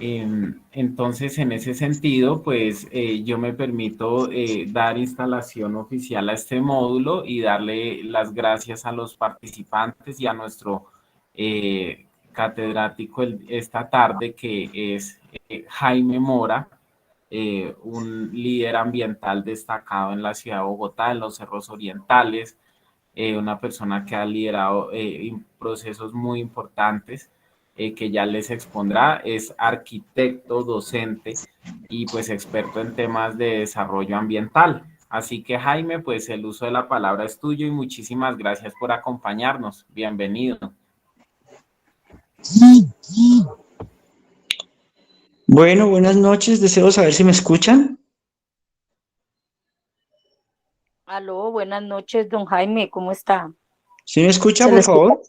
Entonces, en ese sentido, pues yo me permito dar instalación oficial a este módulo y darle las gracias a los participantes y a nuestro catedrático esta tarde, que es Jaime Mora, un líder ambiental destacado en la ciudad de Bogotá, en los Cerros Orientales, una persona que ha liderado procesos muy importantes, que ya les expondrá. Es arquitecto, docente y pues experto en temas de desarrollo ambiental. Así que Jaime, pues el uso de la palabra es tuyo y muchísimas gracias por acompañarnos. Bienvenido. Bueno, buenas noches. Deseo saber si me escuchan. Aló, buenas noches, don Jaime, ¿cómo está? ¿Sí me escucha, Se le por escucha favor?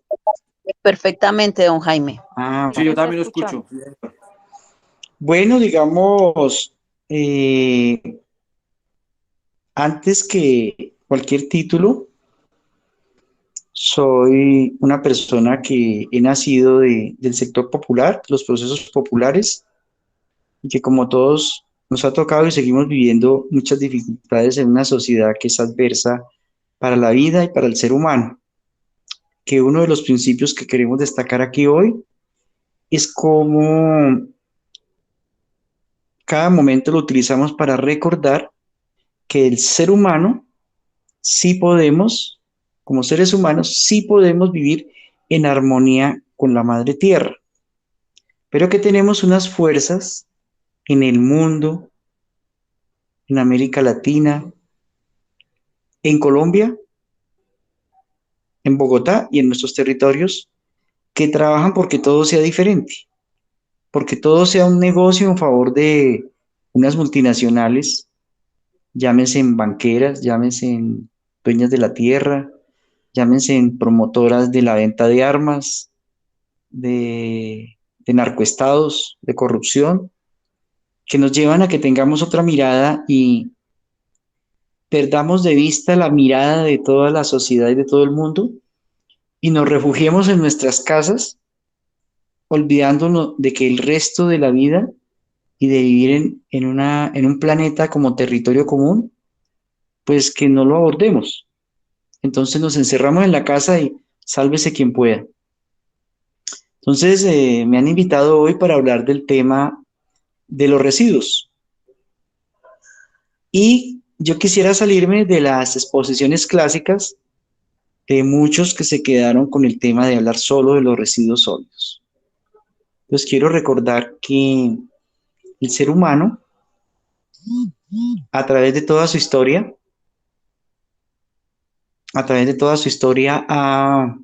perfectamente, don Jaime. Ah, Sí, sí, yo está también lo escuchando. escucho. Bueno, digamos, antes que cualquier título, soy una persona que he nacido del sector popular, los procesos populares, y que como todos nos ha tocado y seguimos viviendo muchas dificultades en una sociedad que es adversa para la vida y para el ser humano. Que uno de los principios que queremos destacar aquí hoy es cómo cada momento lo utilizamos para recordar que el ser humano sí podemos, como seres humanos, sí podemos vivir en armonía con la madre tierra, pero que tenemos unas fuerzas en el mundo, en América Latina, en Colombia, en Bogotá y en nuestros territorios, que trabajan porque todo sea diferente, porque todo sea un negocio en favor de unas multinacionales, llámense en banqueras, llámense en dueñas de la tierra, llámense en promotoras de la venta de armas, de narcoestados, de corrupción, que nos llevan a que tengamos otra mirada y perdamos de vista la mirada de toda la sociedad y de todo el mundo y nos refugiemos en nuestras casas, olvidándonos de que el resto de la vida y de vivir en un planeta como territorio común, pues que no lo abordemos. Entonces nos encerramos en la casa y sálvese quien pueda. Entonces me han invitado hoy para hablar del tema de los residuos. Y yo quisiera salirme de las exposiciones clásicas de muchos que se quedaron con el tema de hablar solo de los residuos sólidos. Pues quiero recordar que el ser humano, a través de toda su historia, a través de toda su historia, ha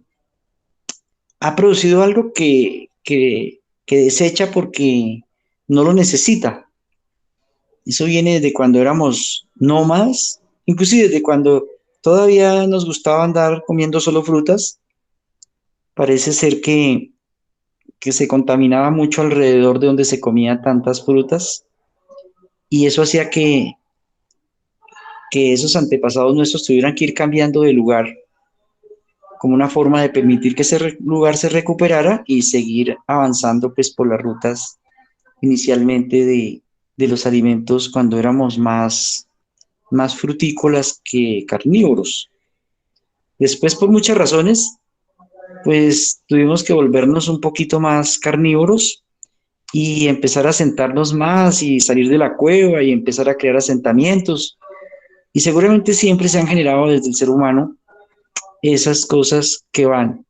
producido algo que desecha porque no lo necesita. Eso viene desde cuando éramos nómadas, inclusive desde cuando todavía nos gustaba andar comiendo solo frutas. Parece ser que se contaminaba mucho alrededor de donde se comían tantas frutas y eso hacía que esos antepasados nuestros tuvieran que ir cambiando de lugar como una forma de permitir que ese lugar se recuperara y seguir avanzando pues por las rutas inicialmente de los alimentos cuando éramos más frutícolas que carnívoros. Después, por muchas razones, pues tuvimos que volvernos un poquito más carnívoros y empezar a sentarnos más y salir de la cueva y empezar a crear asentamientos. Y seguramente siempre se han generado desde el ser humano esas cosas que van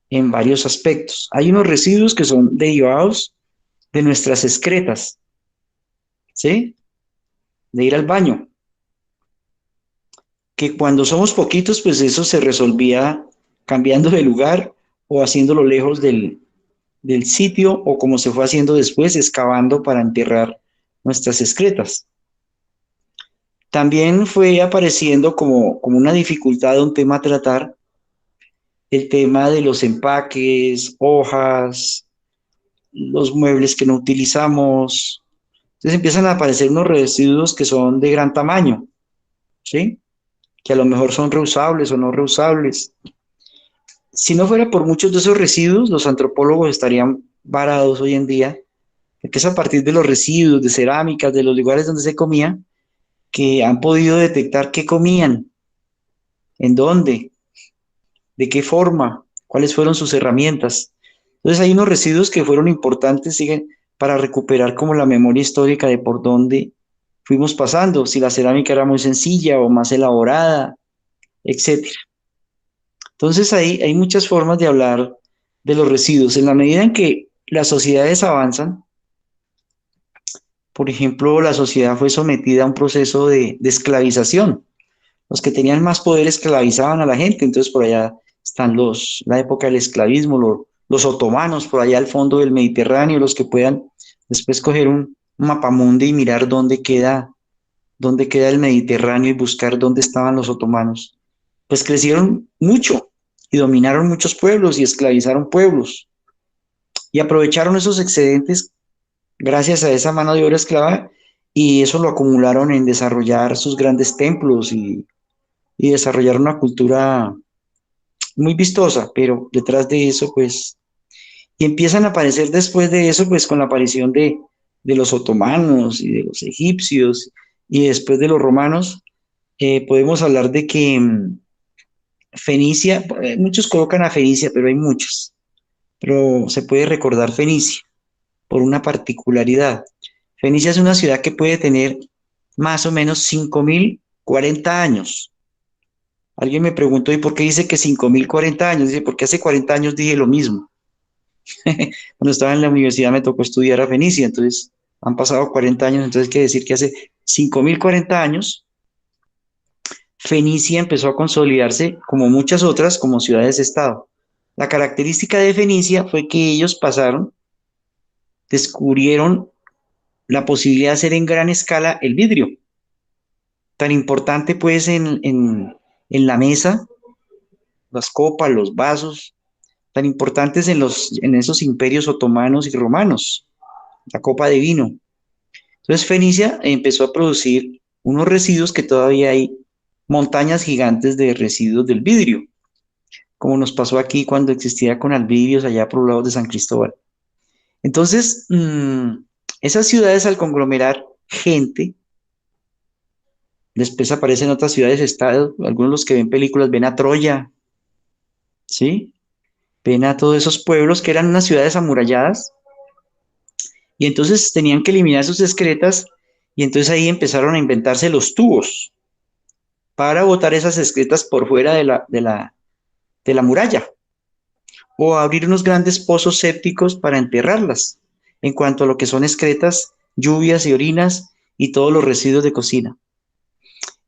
en varios aspectos. Hay unos residuos que son derivados de nuestras excretas, ¿sí? De ir al baño, que cuando somos poquitos, pues eso se resolvía cambiando de lugar o haciéndolo lejos del sitio o como se fue haciendo después, excavando para enterrar nuestras excretas. También fue apareciendo como una dificultad, un tema a tratar, el tema de los empaques, hojas, los muebles que no utilizamos. Entonces empiezan a aparecer unos residuos que son de gran tamaño, ¿sí? Que a lo mejor son reusables o no reusables. Si no fuera por muchos de esos residuos, los antropólogos estarían varados hoy en día porque es a partir de los residuos, de cerámicas, de los lugares donde se comía, que han podido detectar qué comían, en dónde, de qué forma, cuáles fueron sus herramientas. Entonces hay unos residuos que fueron importantes, siguen, para recuperar como la memoria histórica de por dónde fuimos pasando, si la cerámica era muy sencilla o más elaborada, etcétera. Entonces ahí hay muchas formas de hablar de los residuos. En la medida en que las sociedades avanzan, por ejemplo, la sociedad fue sometida a un proceso de esclavización. Los que tenían más poder esclavizaban a la gente, entonces por allá están la época del esclavismo, los otomanos por allá al fondo del Mediterráneo, los que puedan después coger un mapamundi y mirar dónde queda el Mediterráneo y buscar dónde estaban los otomanos. Pues crecieron mucho y dominaron muchos pueblos y esclavizaron pueblos y aprovecharon esos excedentes gracias a esa mano de obra esclava y eso lo acumularon en desarrollar sus grandes templos y desarrollar una cultura muy vistosa, pero detrás de eso, pues, y empiezan a aparecer después de eso, pues, con la aparición de los otomanos y de los egipcios y después de los romanos, podemos hablar de que Fenicia, muchos colocan a Fenicia, pero hay muchos, pero se puede recordar Fenicia por una particularidad. Fenicia es una ciudad que puede tener más o menos 5040 años. Alguien me preguntó, ¿y por qué dice que 5040 años? Dice, porque hace 40 años dije lo mismo. Cuando estaba en la universidad me tocó estudiar a Fenicia, entonces han pasado 40 años, entonces quiere decir que hace 5040 años Fenicia empezó a consolidarse como muchas otras como ciudades-estado. La característica de Fenicia fue que ellos descubrieron la posibilidad de hacer en gran escala el vidrio, tan importante pues en la mesa, las copas, los vasos, tan importantes en esos imperios otomanos y romanos, la copa de vino. Entonces Fenicia empezó a producir unos residuos que todavía hay montañas gigantes de residuos del vidrio, como nos pasó aquí cuando existía con Albivios allá por los lados de San Cristóbal. Entonces, esas ciudades al conglomerar gente, después aparecen otras ciudades-estado, algunos de los que ven películas ven a Troya, ¿sí? Ven a todos esos pueblos que eran unas ciudades amuralladas, y entonces tenían que eliminar sus excretas, y entonces ahí empezaron a inventarse los tubos para botar esas excretas por fuera de la muralla, o abrir unos grandes pozos sépticos para enterrarlas, en cuanto a lo que son excretas, lluvias y orinas, y todos los residuos de cocina.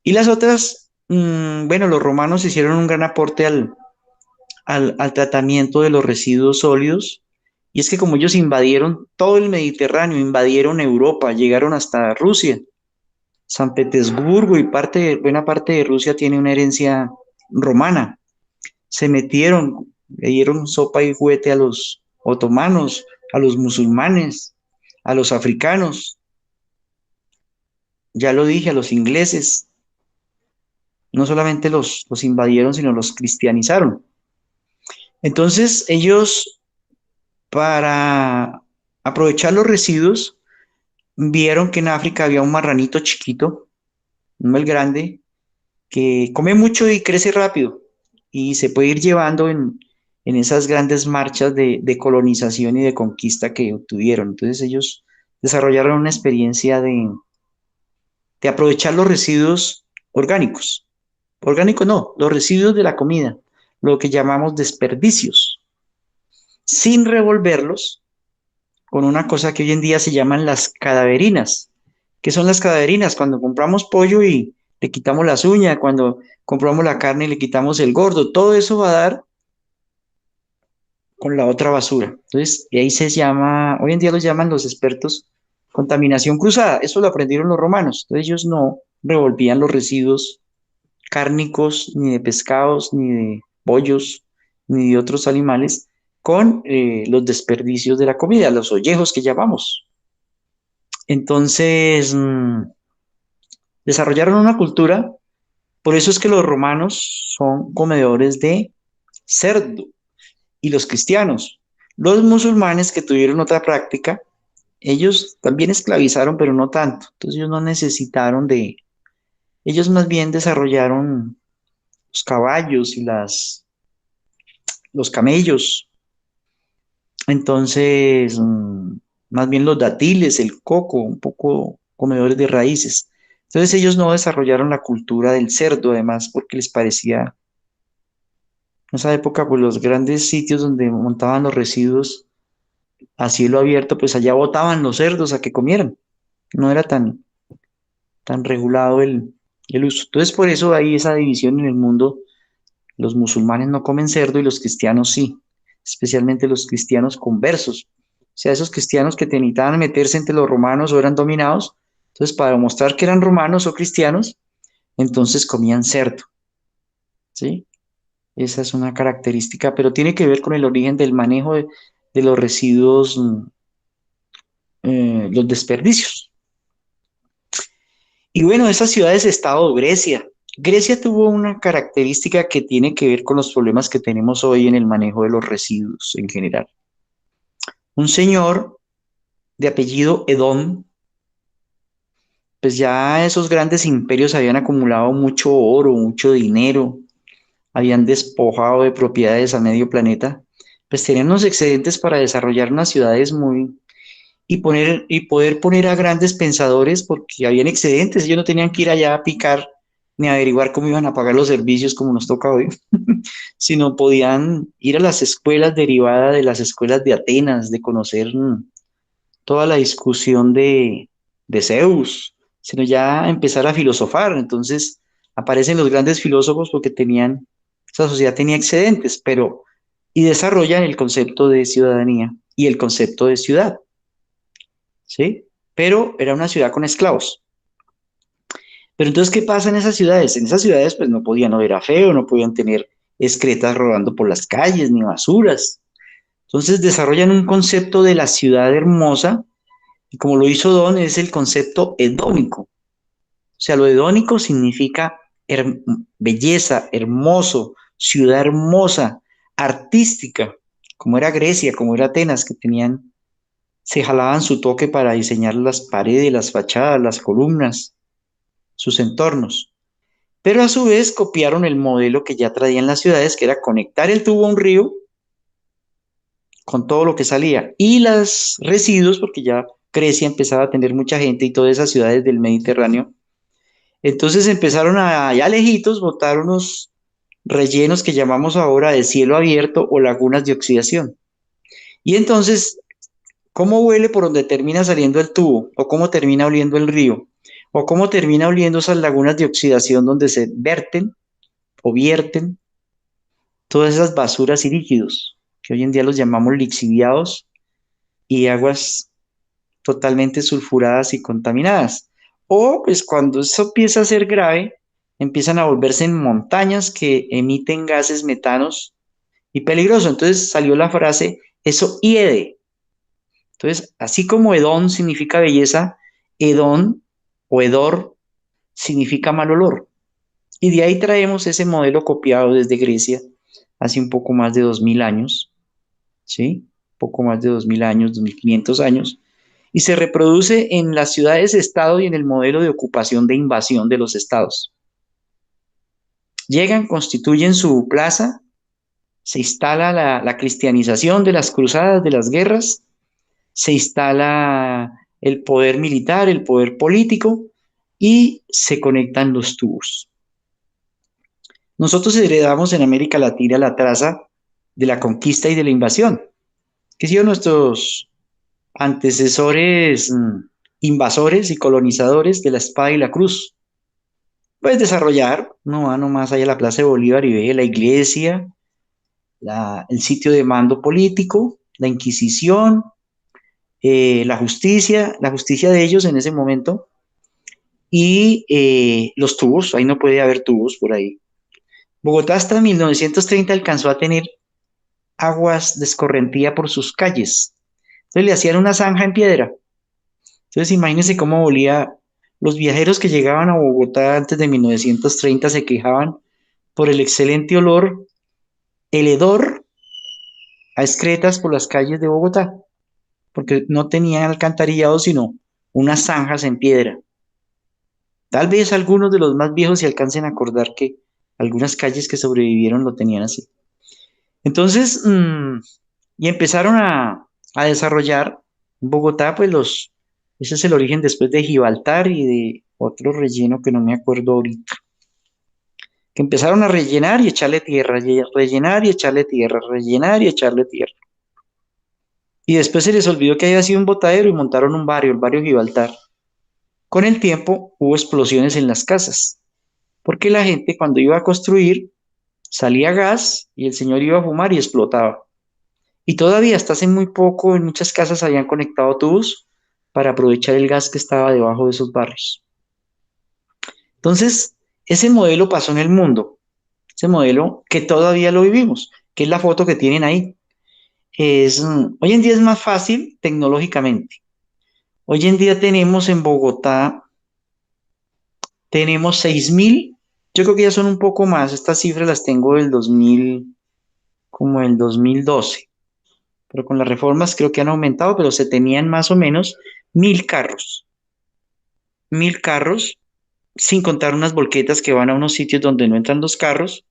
Y las otras, bueno, los romanos hicieron un gran aporte al tratamiento de los residuos sólidos, y es que como ellos invadieron todo el Mediterráneo, invadieron Europa, llegaron hasta Rusia, San Petersburgo y buena parte de Rusia tiene una herencia romana. Se metieron, le dieron sopa y juguete a los otomanos, a los musulmanes, a los africanos, ya lo dije, a los ingleses. No solamente los invadieron, sino los cristianizaron. Entonces ellos, para aprovechar los residuos, vieron que en África había un marranito chiquito, no el grande, que come mucho y crece rápido y se puede ir llevando en esas grandes marchas de colonización y de conquista que obtuvieron. Entonces ellos desarrollaron una experiencia de aprovechar los residuos orgánicos. Orgánicos no, los residuos de la comida, lo que llamamos desperdicios, sin revolverlos con una cosa que hoy en día se llaman las cadaverinas. ¿Qué son las cadaverinas? Cuando compramos pollo y le quitamos las uñas, cuando compramos la carne y le quitamos el gordo, todo eso va a dar con la otra basura. Entonces, y ahí se llama, hoy en día los llaman los expertos contaminación cruzada. Eso lo aprendieron los romanos. Entonces ellos no revolvían los residuos cárnicos, ni de pescados, ni de pollos, ni de otros animales, con los desperdicios de la comida, los ollejos que llamamos. Entonces, desarrollaron una cultura, por eso es que los romanos son comedores de cerdo y los cristianos. Los musulmanes que tuvieron otra práctica ellos también esclavizaron, pero no tanto. Entonces ellos no necesitaron ellos más bien desarrollaron los caballos y los camellos. Entonces, más bien los dátiles, el coco, un poco comedores de raíces. Entonces ellos no desarrollaron la cultura del cerdo, además, porque les parecía, en esa época, pues los grandes sitios donde montaban los residuos a cielo abierto, pues allá botaban los cerdos a que comieran. No era tan regulado el uso. Entonces, por eso hay esa división en el mundo. Los musulmanes no comen cerdo y los cristianos sí, especialmente los cristianos conversos. O sea, esos cristianos que necesitaban meterse entre los romanos o eran dominados. Entonces, para mostrar que eran romanos o cristianos, entonces comían cerdo. ¿Sí? Esa es una característica, pero tiene que ver con el origen del manejo de los residuos, los desperdicios. Y bueno, esas ciudades-estado, Grecia. Grecia tuvo una característica que tiene que ver con los problemas que tenemos hoy en el manejo de los residuos en general. Un señor de apellido Edom, pues ya esos grandes imperios habían acumulado mucho oro, mucho dinero, habían despojado de propiedades a medio planeta, pues tenían unos excedentes para desarrollar unas ciudades y poder poner a grandes pensadores porque habían excedentes, ellos no tenían que ir allá a picar ni averiguar cómo iban a pagar los servicios como nos toca hoy, sino podían ir a las escuelas derivadas de las escuelas de Atenas, de conocer toda la discusión de Zeus, sino ya empezar a filosofar. Entonces aparecen los grandes filósofos porque esa sociedad tenía excedentes, y desarrollan el concepto de ciudadanía y el concepto de ciudad. ¿Sí? Pero era una ciudad con esclavos. Pero entonces, ¿qué pasa en esas ciudades? En esas ciudades, pues no podían oler a feo, no podían tener excretas rodando por las calles, ni basuras. Entonces desarrollan un concepto de la ciudad hermosa, y como lo hizo Don, es el concepto hedónico. O sea, lo hedónico significa belleza, hermoso, ciudad hermosa, artística, como era Grecia, como era Atenas, que se jalaban su toque para diseñar las paredes, las fachadas, las columnas, sus entornos. Pero a su vez copiaron el modelo que ya traían las ciudades, que era conectar el tubo a un río con todo lo que salía y los residuos, porque ya Grecia empezaba a tener mucha gente y todas esas ciudades del Mediterráneo. Entonces empezaron allá lejitos botar unos rellenos que llamamos ahora de cielo abierto o lagunas de oxidación. Y entonces, ¿cómo huele por donde termina saliendo el tubo? ¿O cómo termina oliendo el río? ¿O cómo termina oliendo esas lagunas de oxidación donde se verten o vierten todas esas basuras y líquidos, que hoy en día los llamamos lixiviados y aguas totalmente sulfuradas y contaminadas? O pues cuando eso empieza a ser grave, empiezan a volverse en montañas que emiten gases metanos y peligrosos. Entonces salió la frase, eso hiede. Entonces, así como Edón significa belleza, Edón o Hedor significa mal olor. Y de ahí traemos ese modelo copiado desde Grecia hace un poco más de 2000 años, ¿sí? Poco más de 2000 años, 2500 años, y se reproduce en las ciudades-estado y en el modelo de ocupación de invasión de los estados. Llegan, constituyen su plaza, se instala la cristianización de las cruzadas, de las guerras, se instala el poder militar, el poder político y se conectan los tubos. Nosotros heredamos en América Latina la traza de la conquista y de la invasión, que han sido nuestros antecesores invasores y colonizadores de la espada y la cruz. Puedes desarrollar, no va nomás allá a la Plaza de Bolívar y ve la iglesia, el sitio de mando político, la Inquisición, la justicia de ellos en ese momento, y los tubos, ahí no puede haber tubos por ahí. Bogotá hasta 1930 alcanzó a tener aguas de escorrentía por sus calles. Entonces le hacían una zanja en piedra. Entonces imagínense cómo olía. Los viajeros que llegaban a Bogotá antes de 1930 se quejaban por el excelente olor, el hedor a excretas por las calles de Bogotá. porque no tenían alcantarillado, sino unas zanjas en piedra. Tal vez algunos de los más viejos se alcancen a acordar que algunas calles que sobrevivieron lo tenían así. Entonces, y empezaron a desarrollar en Bogotá, pues ese es el origen después de Gibraltar y de otro relleno que no me acuerdo ahorita, que empezaron a rellenar y echarle tierra, rellenar y echarle tierra, rellenar y echarle tierra. Y después se les olvidó que había sido un botadero y montaron un barrio, el barrio Gibraltar. Con el tiempo hubo explosiones en las casas, porque la gente cuando iba a construir salía gas y el señor iba a fumar y explotaba. Y todavía hasta hace muy poco en muchas casas habían conectado tubos para aprovechar el gas que estaba debajo de esos barrios. Entonces, ese modelo pasó en el mundo, ese modelo que todavía lo vivimos, que es la foto que tienen ahí. Hoy en día es más fácil tecnológicamente. Hoy en día tenemos en Bogotá, tenemos 6.000, yo creo que ya son un poco más, estas cifras las tengo del 2000, como el 2012, pero con las reformas creo que han aumentado, pero se tenían más o menos 1.000 carros, 1.000 carros, sin contar unas volquetas que van a unos sitios donde no entran los carros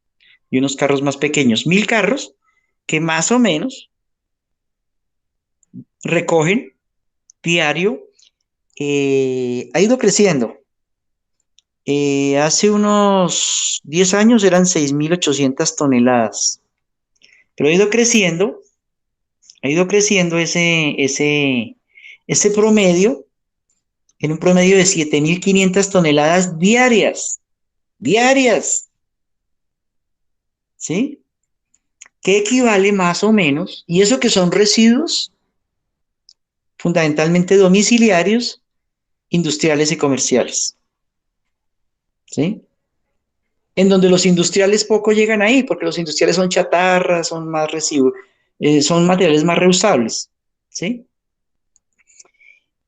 y unos carros más pequeños, 1.000 carros que más o menos recogen diario, ha ido creciendo. Hace unos 10 años eran 6.800 toneladas, pero ha ido creciendo ese promedio en un promedio de 7.500 toneladas diarias, ¿sí? Que equivale más o menos, y eso que son residuos fundamentalmente domiciliarios, industriales y comerciales, ¿sí? En donde los industriales poco llegan ahí, porque los industriales son chatarras, son más residuos, son materiales más reusables, ¿sí?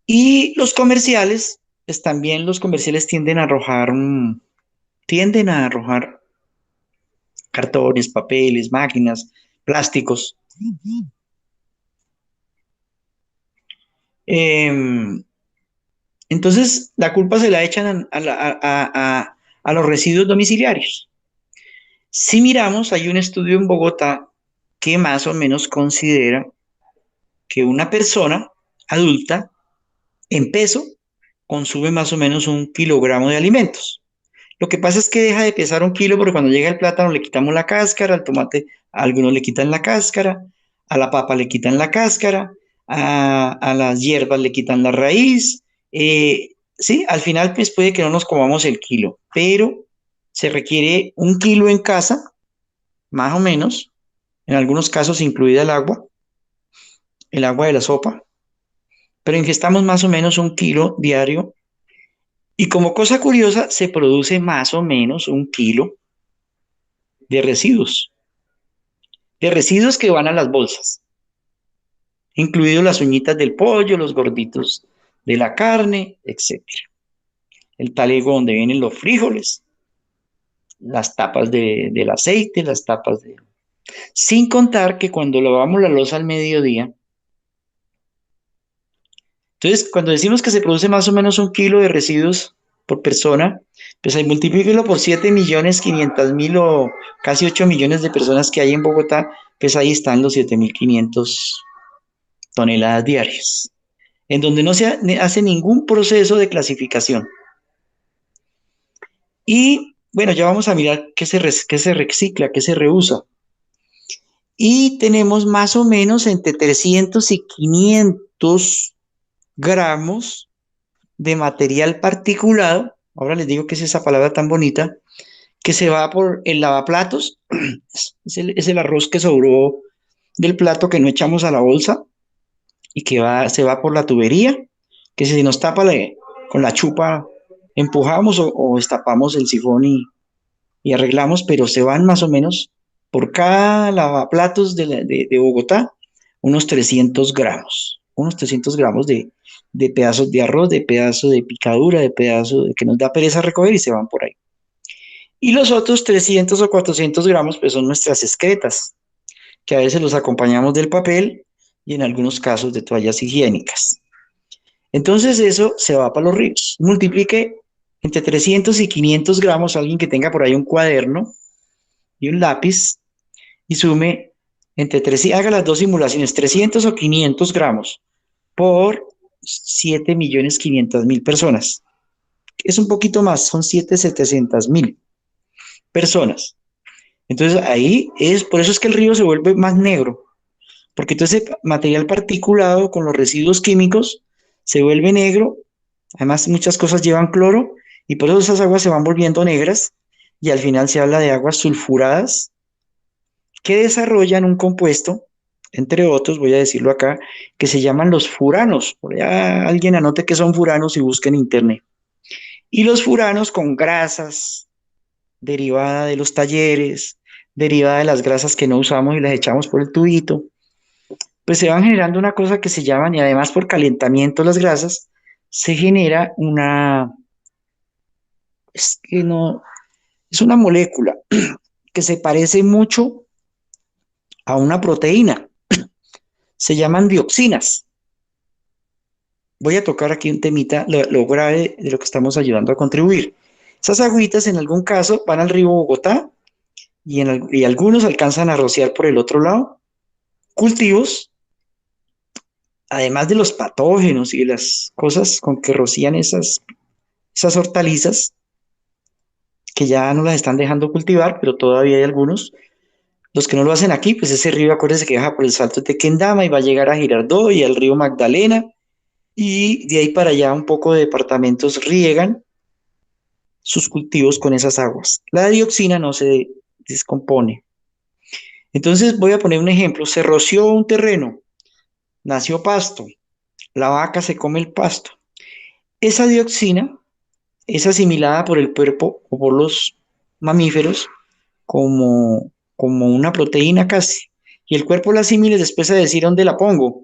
Y los comerciales, pues también los comerciales tienden a arrojar cartones, papeles, máquinas, plásticos. Entonces, la culpa se la echan a los residuos domiciliarios. Si miramos, hay un estudio en Bogotá que más o menos considera que una persona adulta en peso consume más o menos 1 kilogramo de alimentos. Lo que pasa es que deja de pesar 1 kilo porque cuando llega el plátano le quitamos la cáscara, al tomate a algunos le quitan la cáscara, a la papa le quitan la cáscara, a las hierbas le quitan la raíz. Sí, al final pues puede que no nos comamos el kilo, pero se requiere 1 kilo en casa, más o menos, en algunos casos incluida el agua de la sopa, pero ingestamos más o menos 1 kilo diario. Y como cosa curiosa, se produce más o menos 1 kilo de residuos que van a las bolsas, incluidos las uñitas del pollo, los gorditos de la carne, etcétera. El talego donde vienen los frijoles, las tapas del aceite, las tapas de... Sin contar que cuando lavamos la loza al mediodía, entonces cuando decimos que se produce más o menos 1 kilo de residuos por persona, pues ahí multiplíquelo por 7.500.000 o casi 8 millones de personas que hay en Bogotá, pues ahí están los 7.500 toneladas diarias, en donde no se hace ningún proceso de clasificación. Y bueno, ya vamos a mirar qué se recicla, qué se reusa. Y tenemos más o menos entre 300 y 500 gramos de material particulado, ahora les digo qué es esa palabra tan bonita, que se va por el lavaplatos, es el arroz que sobró del plato que no echamos a la bolsa y que se va por la tubería, que si nos tapa con la chupa empujamos o destapamos el sifón y arreglamos, pero se van más o menos por cada lavaplatos de Bogotá unos 300 gramos de pedazos de arroz, de pedazos de picadura, de pedazos que nos da pereza recoger y se van por ahí. Y los otros 300 o 400 gramos pues son nuestras excretas, que a veces los acompañamos del papel y en algunos casos de toallas higiénicas. Entonces eso se va para los ríos. Multiplique entre 300 y 500 gramos, alguien que tenga por ahí un cuaderno y un lápiz, y sume entre 300, haga las dos simulaciones, 300 o 500 gramos por 7.500.000 personas. Es un poquito más, son 7.700.000 personas. Entonces ahí es, por eso es que el río se vuelve más negro, porque todo ese material particulado con los residuos químicos se vuelve negro. Además, muchas cosas llevan cloro y por eso esas aguas se van volviendo negras y al final se habla de aguas sulfuradas que desarrollan un compuesto, entre otros, voy a decirlo acá, que se llaman los furanos. Por allá alguien anote qué son furanos y busque en internet. Y los furanos con grasas derivada de los talleres, derivada de las grasas que no usamos y las echamos por el tubito, pues se van generando una cosa que se llaman, y además por calentamiento de las grasas, se genera una, es que no, es una molécula que se parece mucho a una proteína. Se llaman dioxinas. Voy a tocar aquí un temita, lo grave de lo que estamos ayudando a contribuir. Esas agüitas en algún caso van al río Bogotá y algunos alcanzan a rociar por el otro lado cultivos, además de los patógenos y de las cosas con que rocían esas hortalizas, que ya no las están dejando cultivar, pero todavía hay algunos. Los que no lo hacen aquí, pues ese río, acuérdense que baja por el Salto de Tequendama y va a llegar a Girardot y al río Magdalena, y de ahí para allá un poco de departamentos riegan sus cultivos con esas aguas. La dioxina no se descompone. Entonces voy a poner un ejemplo. Se roció un terreno, nació pasto, la vaca se come el pasto. Esa dioxina es asimilada por el cuerpo o por los mamíferos como una proteína casi. Y el cuerpo la asimila y después a decir dónde la pongo.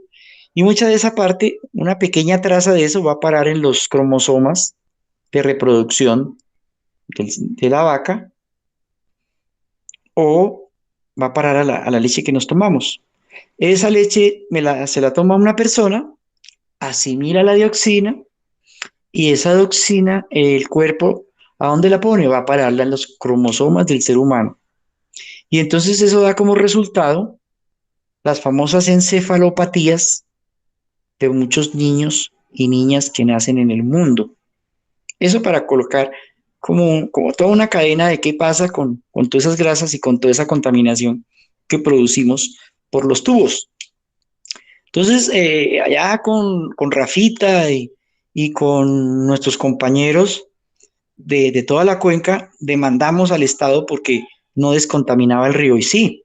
Y mucha de esa parte, una pequeña traza de eso va a parar en los cromosomas de reproducción de la vaca o va a parar a la leche que nos tomamos. Esa leche se la toma una persona, asimila la dioxina y esa dioxina, el cuerpo, ¿a dónde la pone? Va a pararla en los cromosomas del ser humano. Y entonces eso da como resultado las famosas encefalopatías de muchos niños y niñas que nacen en el mundo. Eso para colocar como toda una cadena de qué pasa con todas esas grasas y con toda esa contaminación que producimos por los tubos. Entonces, allá con Rafita y con nuestros compañeros de toda la cuenca, demandamos al Estado porque no descontaminaba el río. Y sí,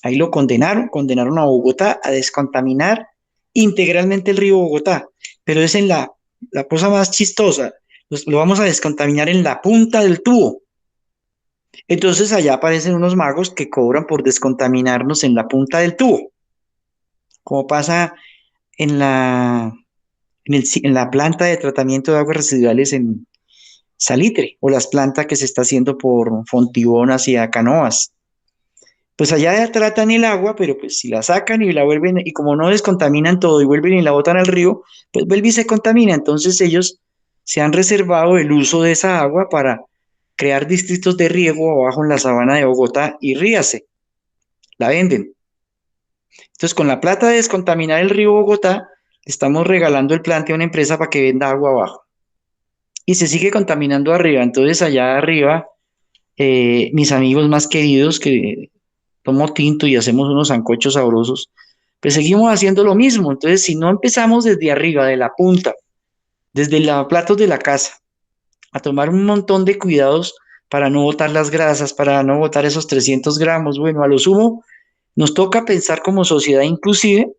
ahí lo condenaron a Bogotá a descontaminar integralmente el río Bogotá, pero es en la cosa más chistosa, lo vamos a descontaminar en la punta del tubo. Entonces allá aparecen unos magos que cobran por descontaminarnos en la punta del tubo, como pasa en en la planta de tratamiento de aguas residuales en Salitre, o las plantas que se está haciendo por Fontibón hacia Canoas. Pues allá tratan el agua, pero pues si la sacan y la vuelven, y como no descontaminan todo y vuelven y la botan al río, pues vuelve y se contamina. Entonces ellos se han reservado el uso de esa agua para crear distritos de riego abajo en la sabana de Bogotá y ríase, la venden. Entonces con la plata de descontaminar el río Bogotá, le estamos regalando el plante a una empresa para que venda agua abajo. Y se sigue contaminando arriba. Entonces allá arriba, mis amigos más queridos que tomo tinto y hacemos unos sancochos sabrosos, pues seguimos haciendo lo mismo. Entonces, si no empezamos desde arriba, de la punta, desde los platos de la casa, a tomar un montón de cuidados para no botar las grasas, para no botar esos 300 gramos, bueno, a lo sumo, nos toca pensar como sociedad inclusive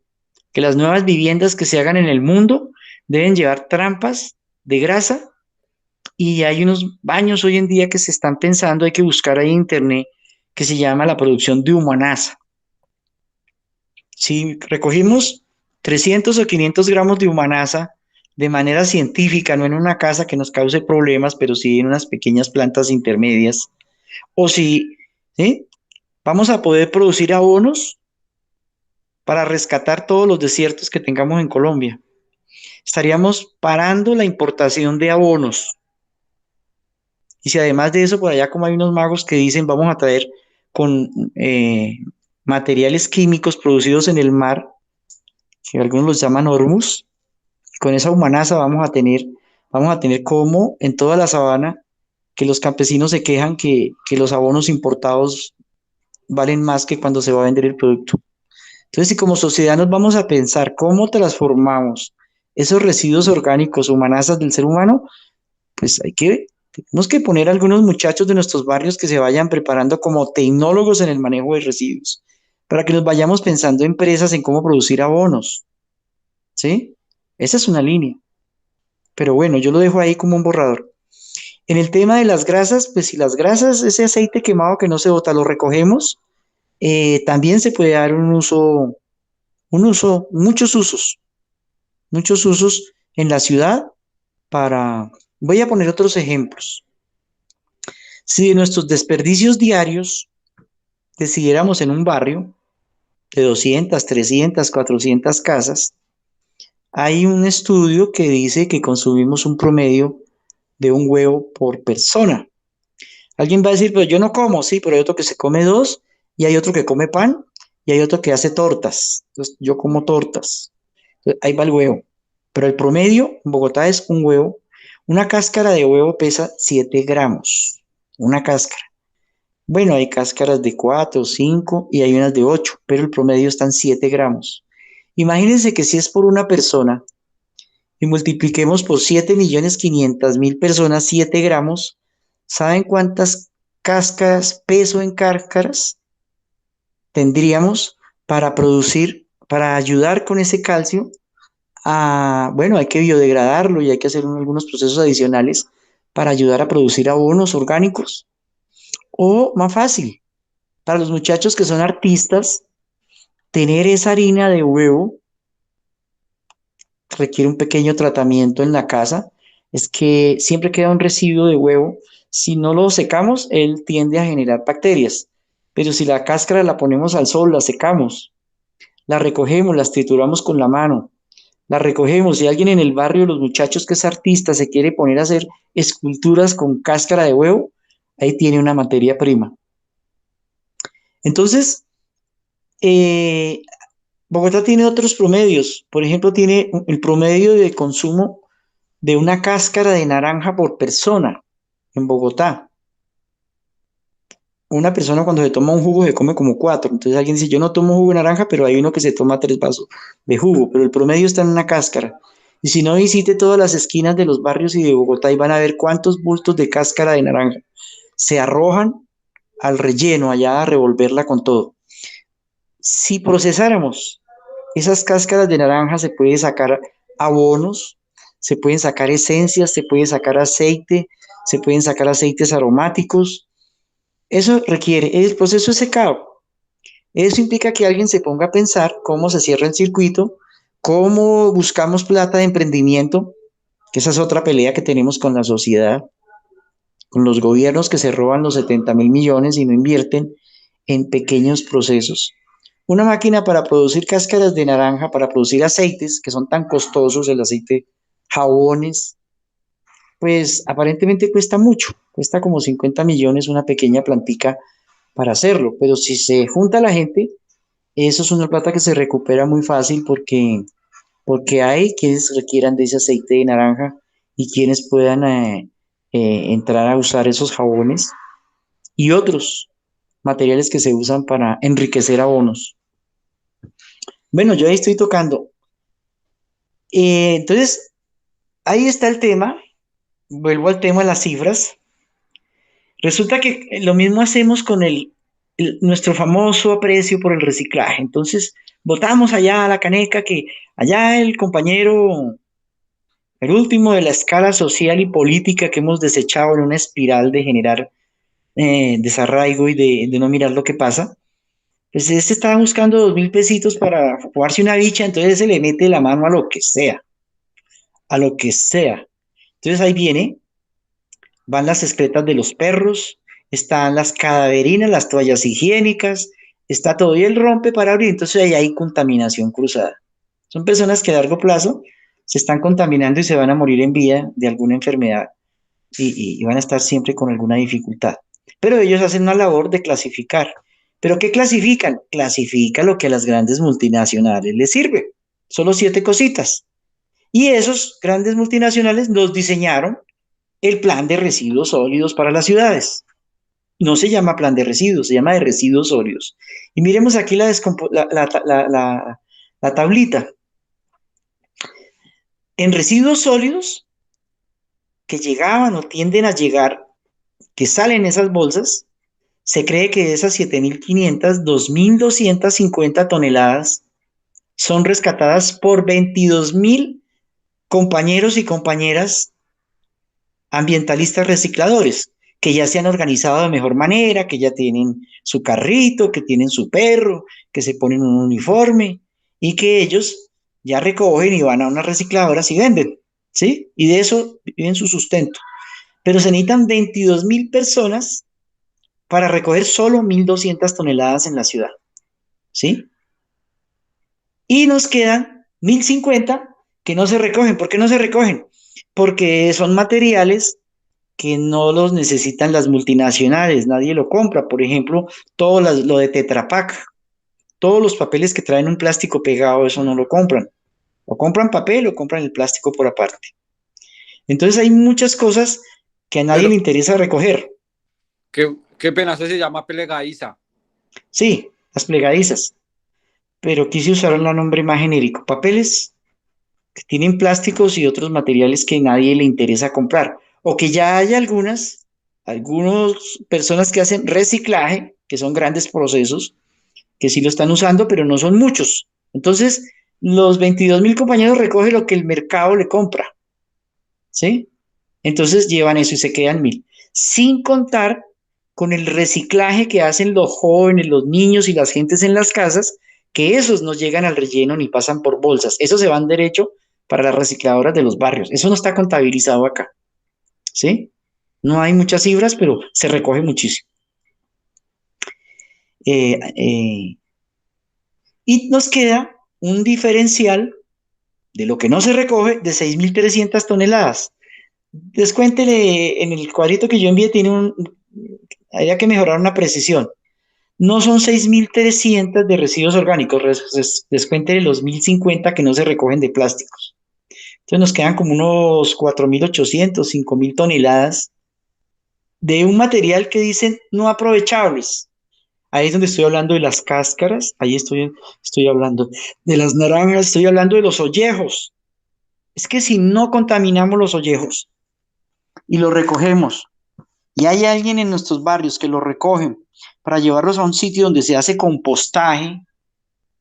que las nuevas viviendas que se hagan en el mundo deben llevar trampas de grasa y hay unos baños hoy en día que se están pensando, hay que buscar ahí en internet, que se llama la producción de humanasa. Si recogimos 300 o 500 gramos de humanasa de manera científica, no en una casa que nos cause problemas, pero sí en unas pequeñas plantas intermedias, o si ¿sí? Vamos a poder producir abonos para rescatar todos los desiertos que tengamos en Colombia. Estaríamos parando la importación de abonos. Y si además de eso, por allá como hay unos magos que dicen vamos a traer con materiales químicos producidos en el mar, que algunos los llaman hormus, con esa humanaza vamos a tener como en toda la sabana que los campesinos se quejan que los abonos importados valen más que cuando se va a vender el producto. Entonces, si como sociedad nos vamos a pensar cómo transformamos esos residuos orgánicos, humanazas del ser humano, pues tenemos que poner a algunos muchachos de nuestros barrios que se vayan preparando como tecnólogos en el manejo de residuos, para que nos vayamos pensando empresas en cómo producir abonos, ¿sí? Esa es una línea. Pero bueno, yo lo dejo ahí como un borrador. En el tema de las grasas, pues si las grasas, ese aceite quemado que no se bota, lo recogemos, también se puede dar muchos usos en la ciudad para... Voy a poner otros ejemplos. Si de nuestros desperdicios diarios decidiéramos en un barrio de 200, 300, 400 casas, hay un estudio que dice que consumimos un promedio de un huevo por persona. Alguien va a decir, pero yo no como, sí, pero hay otro que se come dos, y hay otro que come pan, y hay otro que hace tortas. Entonces, yo como tortas. Entonces, ahí va el huevo. Pero el promedio en Bogotá es un huevo. Una cáscara de huevo pesa 7 gramos. Una cáscara. Bueno, hay cáscaras de 4, 5 y hay unas de 8, pero el promedio está en 7 gramos. Imagínense que si es por una persona y multipliquemos por 7.500.000 personas 7 gramos, ¿saben cuántas cáscaras, peso en cáscaras tendríamos para producir, para ayudar con ese calcio? Bueno, hay que biodegradarlo y hay que hacer algunos procesos adicionales para ayudar a producir abonos orgánicos. O más fácil, para los muchachos que son artistas, tener esa harina de huevo requiere un pequeño tratamiento en la casa. Es que siempre queda un residuo de huevo. Si no lo secamos, él tiende a generar bacterias. Pero si la cáscara la ponemos al sol, la secamos, la recogemos, las trituramos con la mano, la recogemos. Si alguien en el barrio, los muchachos que es artista, se quiere poner a hacer esculturas con cáscara de huevo, ahí tiene una materia prima. Entonces, eh, Bogotá tiene otros promedios. Por ejemplo, tiene el promedio de consumo de una cáscara de naranja por persona en Bogotá. Una persona cuando se toma un jugo se come como 4. Entonces alguien dice, yo no tomo jugo de naranja, pero hay uno que se toma 3 vasos de jugo, pero el promedio está en una cáscara. Y si no, visite todas las esquinas de los barrios y de Bogotá y van a ver cuántos bultos de cáscara de naranja se arrojan al relleno allá a revolverla con todo. Si procesáramos esas cáscaras de naranja, se puede sacar abonos, se pueden sacar esencias, se puede sacar aceite, se pueden sacar aceites aromáticos. Eso requiere, el proceso es secado. Eso implica que alguien se ponga a pensar cómo se cierra el circuito, cómo buscamos plata de emprendimiento, que esa es otra pelea que tenemos con la sociedad, con los gobiernos que se roban los 70.000 millones y no invierten en pequeños procesos. Una máquina para producir cáscaras de naranja, para producir aceites que son tan costosos, el aceite, jabones, pues aparentemente cuesta mucho, cuesta como 50 millones una pequeña plantica para hacerlo, pero si se junta la gente, eso es una plata que se recupera muy fácil porque hay quienes requieran de ese aceite de naranja y quienes puedan entrar a usar esos jabones y otros materiales que se usan para enriquecer abonos. Bueno, yo ahí estoy tocando. Entonces, ahí está el tema. Vuelvo al tema de las cifras. Resulta que lo mismo hacemos con nuestro famoso aprecio por el reciclaje. Entonces, votamos allá a la caneca que allá el compañero, el último de la escala social y política que hemos desechado en una espiral de generar desarraigo y de no mirar lo que pasa. Pues este estaba buscando 2.000 pesitos para jugarse una bicha, entonces se le mete la mano a lo que sea, a lo que sea. Entonces ahí van las excretas de los perros, están las cadaverinas, las toallas higiénicas, está todo y él rompe para abrir, entonces ahí hay contaminación cruzada. Son personas que a largo plazo se están contaminando y se van a morir en vida de alguna enfermedad y van a estar siempre con alguna dificultad. Pero ellos hacen una labor de clasificar. ¿Pero qué clasifican? Clasifica lo que a las grandes multinacionales les sirve. Solo 7 cositas. Y esos grandes multinacionales nos diseñaron el plan de residuos sólidos para las ciudades. No se llama plan de residuos, se llama de residuos sólidos. Y miremos aquí la tablita. En residuos sólidos que llegaban o tienden a llegar, que salen en esas bolsas, se cree que de esas 7.500, 2.250 toneladas son rescatadas por 22.000 compañeros y compañeras ambientalistas recicladores, que ya se han organizado de mejor manera, que ya tienen su carrito, que tienen su perro, que se ponen un uniforme y que ellos ya recogen y van a unas recicladoras y venden, ¿sí? Y de eso viven su sustento. Pero se necesitan 22.000 personas para recoger solo 1.200 toneladas en la ciudad, ¿sí? Y nos quedan 1.050 que no se recogen. ¿Por qué no se recogen? Porque son materiales que no los necesitan las multinacionales, nadie lo compra. Por ejemplo, todo lo de Tetra Pak, todos los papeles que traen un plástico pegado, eso no lo compran. O compran papel o compran el plástico por aparte. Entonces hay muchas cosas que a nadie Pero, le interesa recoger. qué pena, eso se llama pelegadiza. Sí, las plegadizas, pero quise usar un nombre más genérico. Papeles que tienen plásticos y otros materiales que a nadie le interesa comprar. O que ya hay algunas personas que hacen reciclaje, que son grandes procesos, que sí lo están usando, pero no son muchos. Entonces, los 22.000 compañeros recogen lo que el mercado le compra, ¿sí? Entonces llevan eso y se quedan 1.000. Sin contar con el reciclaje que hacen los jóvenes, los niños y las gentes en las casas, que esos no llegan al relleno ni pasan por bolsas. Esos se van derecho para las recicladoras de los barrios. Eso no está contabilizado acá, ¿sí? No hay muchas cifras, pero se recoge muchísimo. Eh, eh, y nos queda un diferencial de lo que no se recoge de 6.300 toneladas. Descuéntele en el cuadrito que yo envié, había que mejorar una precisión. No son 6.300 de residuos orgánicos, descuéntele los 1.050 que no se recogen de plásticos. Entonces nos quedan como unos 4.800, 5.000 toneladas de un material que dicen no aprovechables. Ahí es donde estoy hablando de las cáscaras, ahí estoy hablando de las naranjas, estoy hablando de los ollejos. Es que si no contaminamos los ollejos y los recogemos, y hay alguien en nuestros barrios que los recogen para llevarlos a un sitio donde se hace compostaje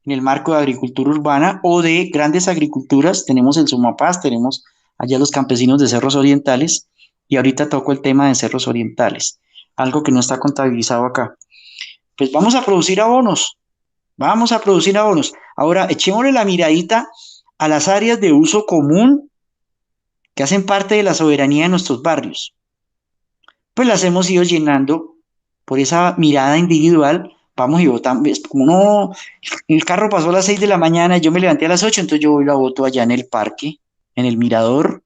en el marco de agricultura urbana o de grandes agriculturas, tenemos el Sumapaz, tenemos allá los campesinos de Cerros Orientales, y ahorita toco el tema de Cerros Orientales, algo que no está contabilizado acá. Pues vamos a producir abonos, vamos a producir abonos. Ahora, echémosle la miradita a las áreas de uso común que hacen parte de la soberanía de nuestros barrios. Pues las hemos ido llenando por esa mirada individual. Vamos y votamos, como no, el carro pasó a las 6 de la mañana y yo me levanté a las 8, entonces yo voy y la voto allá en el parque, en el mirador,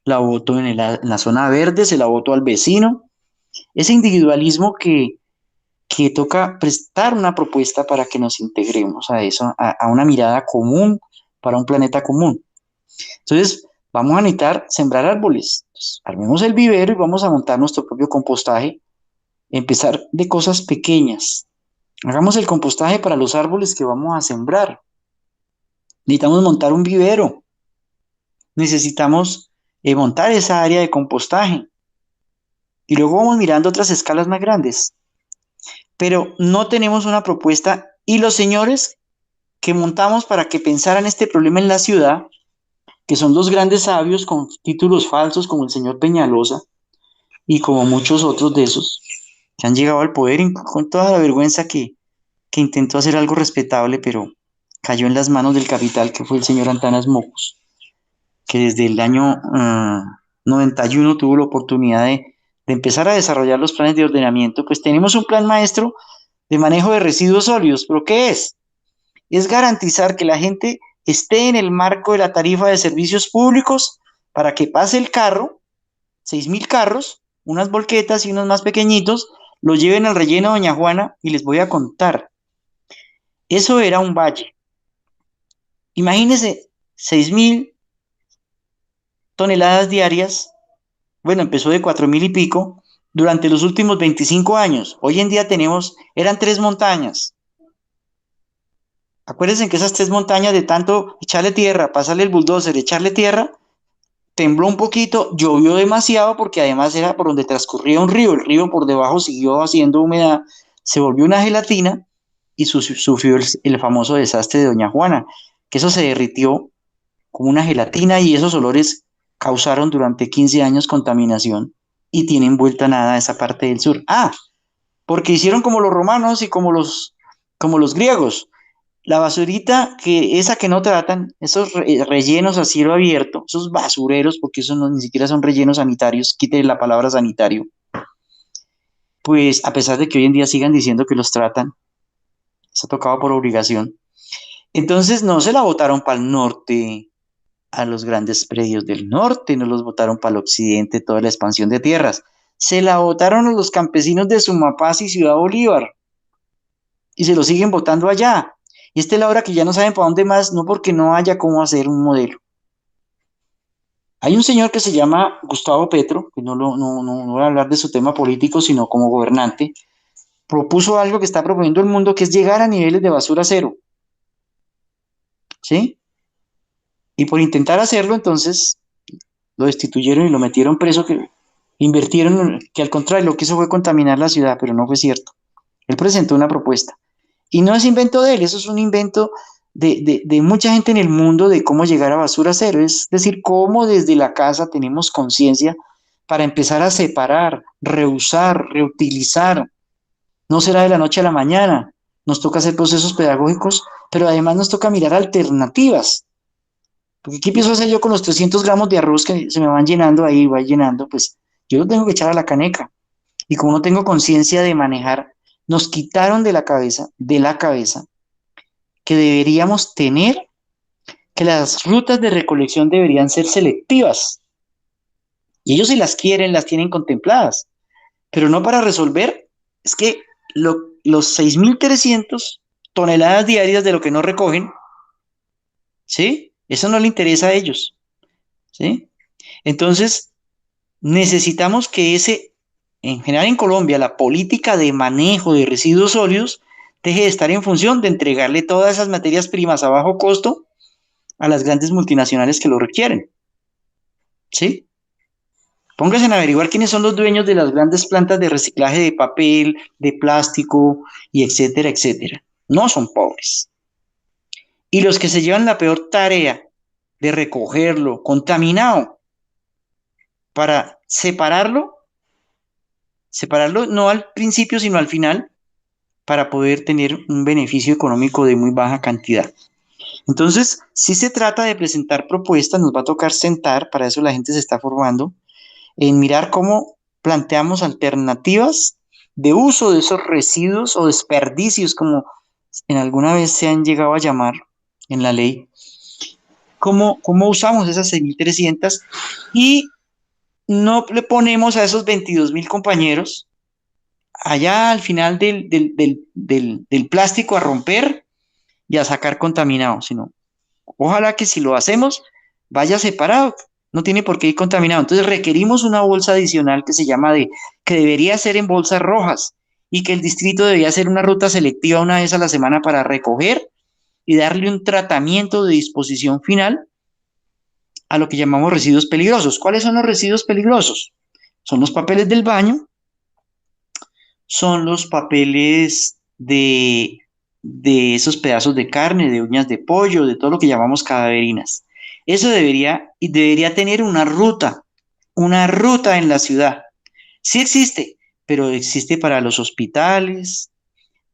la voto en la zona verde, se la voto al vecino. Ese individualismo que toca prestar una propuesta para que nos integremos a eso, a una mirada común para un planeta común. Entonces, vamos a necesitar sembrar árboles. Entonces, armemos el vivero y vamos a montar nuestro propio compostaje, empezar de cosas pequeñas. Hagamos el compostaje para los árboles que vamos a sembrar. Necesitamos montar un vivero. Necesitamos montar esa área de compostaje. Y luego vamos mirando otras escalas más grandes. Pero no tenemos una propuesta y los señores que montamos para que pensaran este problema en la ciudad, que son dos grandes sabios con títulos falsos como el señor Peñalosa y como muchos otros de esos, que han llegado al poder con toda la vergüenza que intentó hacer algo respetable, pero cayó en las manos del capital, que fue el señor Antanas Mocos, que desde el año 91 tuvo la oportunidad de empezar a desarrollar los planes de ordenamiento. Pues tenemos un plan maestro de manejo de residuos sólidos. ¿Pero qué es? Es garantizar que la gente esté en el marco de la tarifa de servicios públicos para que pase el carro, 6.000 carros, unas volquetas y unos más pequeñitos, lo lleven al relleno Doña Juana y les voy a contar. Eso era un valle. Imagínense 6.000 toneladas diarias. Bueno, empezó de 4.000 y pico durante los últimos 25 años. Hoy en día eran 3 montañas. Acuérdense que esas 3 montañas de tanto echarle tierra, pasarle el bulldozer, echarle tierra, tembló un poquito, llovió demasiado porque además era por donde transcurría un río. El río por debajo siguió haciendo humedad, se volvió una gelatina y sufrió el famoso desastre de Doña Juana, que eso se derritió como una gelatina y esos olores causaron durante 15 años contaminación y tienen vuelta a nada esa parte del sur. Porque hicieron como los romanos y como los griegos. La basurita, esa que no tratan, esos rellenos a cielo abierto, esos basureros, porque eso ni siquiera son rellenos sanitarios, quite la palabra sanitario, pues a pesar de que hoy en día sigan diciendo que los tratan, se ha tocado por obligación. Entonces no se la botaron para el norte, a los grandes predios del norte, no los botaron para el occidente, toda la expansión de tierras, se la botaron a los campesinos de Sumapaz y Ciudad Bolívar, y se lo siguen botando allá. Y esta es la hora que ya no saben para dónde más, no porque no haya cómo hacer un modelo. Hay un señor que se llama Gustavo Petro, que no voy a hablar de su tema político, sino como gobernante, propuso algo que está proponiendo el mundo, que es llegar a niveles de basura cero. ¿Sí? Y por intentar hacerlo, entonces, lo destituyeron y lo metieron preso, que invirtieron, que al contrario, lo que hizo fue contaminar la ciudad, pero no fue cierto. Él presentó una propuesta. Y no es invento de él, eso es un invento de mucha gente en el mundo de cómo llegar a basura cero. Es decir, cómo desde la casa tenemos conciencia para empezar a separar, reusar, reutilizar. No será de la noche a la mañana. Nos toca hacer procesos pedagógicos, pero además nos toca mirar alternativas. Porque ¿qué pienso hacer yo con los 300 gramos de arroz que se me van llenando ahí, va llenando? Pues yo lo tengo que echar a la caneca. Y como no tengo conciencia de manejar, nos quitaron de la cabeza, que deberíamos tener, que las rutas de recolección deberían ser selectivas. Y ellos si las quieren, las tienen contempladas, pero no para resolver. Es que los 6.300 toneladas diarias de lo que no recogen, ¿sí? Eso no le interesa a ellos, ¿sí? Entonces, necesitamos que en general en Colombia, la política de manejo de residuos sólidos deje de estar en función de entregarle todas esas materias primas a bajo costo a las grandes multinacionales que lo requieren. ¿Sí? Pónganse a averiguar quiénes son los dueños de las grandes plantas de reciclaje de papel, de plástico, y etcétera, etcétera. No son pobres. Y los que se llevan la peor tarea de recogerlo contaminado para separarlo no al principio, sino al final, para poder tener un beneficio económico de muy baja cantidad. Entonces, si se trata de presentar propuestas, nos va a tocar sentar, para eso la gente se está formando, en mirar cómo planteamos alternativas de uso de esos residuos o desperdicios, como en alguna vez se han llegado a llamar en la ley, cómo usamos esas 6.300 y no le ponemos a esos 22.000 compañeros allá al final del plástico a romper y a sacar contaminado, sino ojalá que si lo hacemos vaya separado, no tiene por qué ir contaminado. Entonces requerimos una bolsa adicional que se llama que debería ser en bolsas rojas y que el distrito debería hacer una ruta selectiva una vez a la semana para recoger y darle un tratamiento de disposición final a lo que llamamos residuos peligrosos. ¿Cuáles son los residuos peligrosos? Son los papeles del baño, son los papeles de esos pedazos de carne, de uñas de pollo, de todo lo que llamamos cadaverinas. Eso debería tener una ruta en la ciudad. Sí existe, pero existe para los hospitales,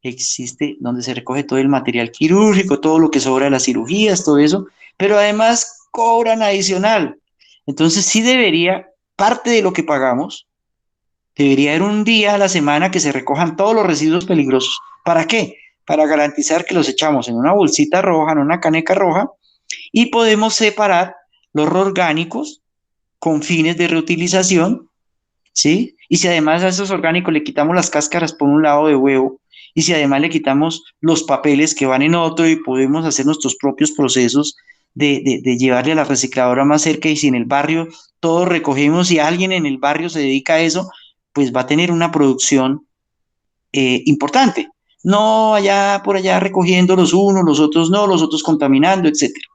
existe donde se recoge todo el material quirúrgico, todo lo que sobra de las cirugías, todo eso, pero además cobran adicional. Entonces sí debería, parte de lo que pagamos, Debería haber un día a la semana que se recojan todos los residuos peligrosos. ¿Para qué? Para garantizar que los echamos en una bolsita roja, en una caneca roja, y podemos separar los orgánicos con fines de reutilización, ¿sí? Y si además a esos orgánicos le quitamos las cáscaras por un lado de huevo, y si además le quitamos los papeles que van en otro y podemos hacer nuestros propios procesos de llevarle a la recicladora más cerca, y si en el barrio todos recogemos y alguien en el barrio se dedica a eso, pues va a tener una producción importante. No allá por allá recogiendo los unos, los otros no, los otros contaminando, etcétera.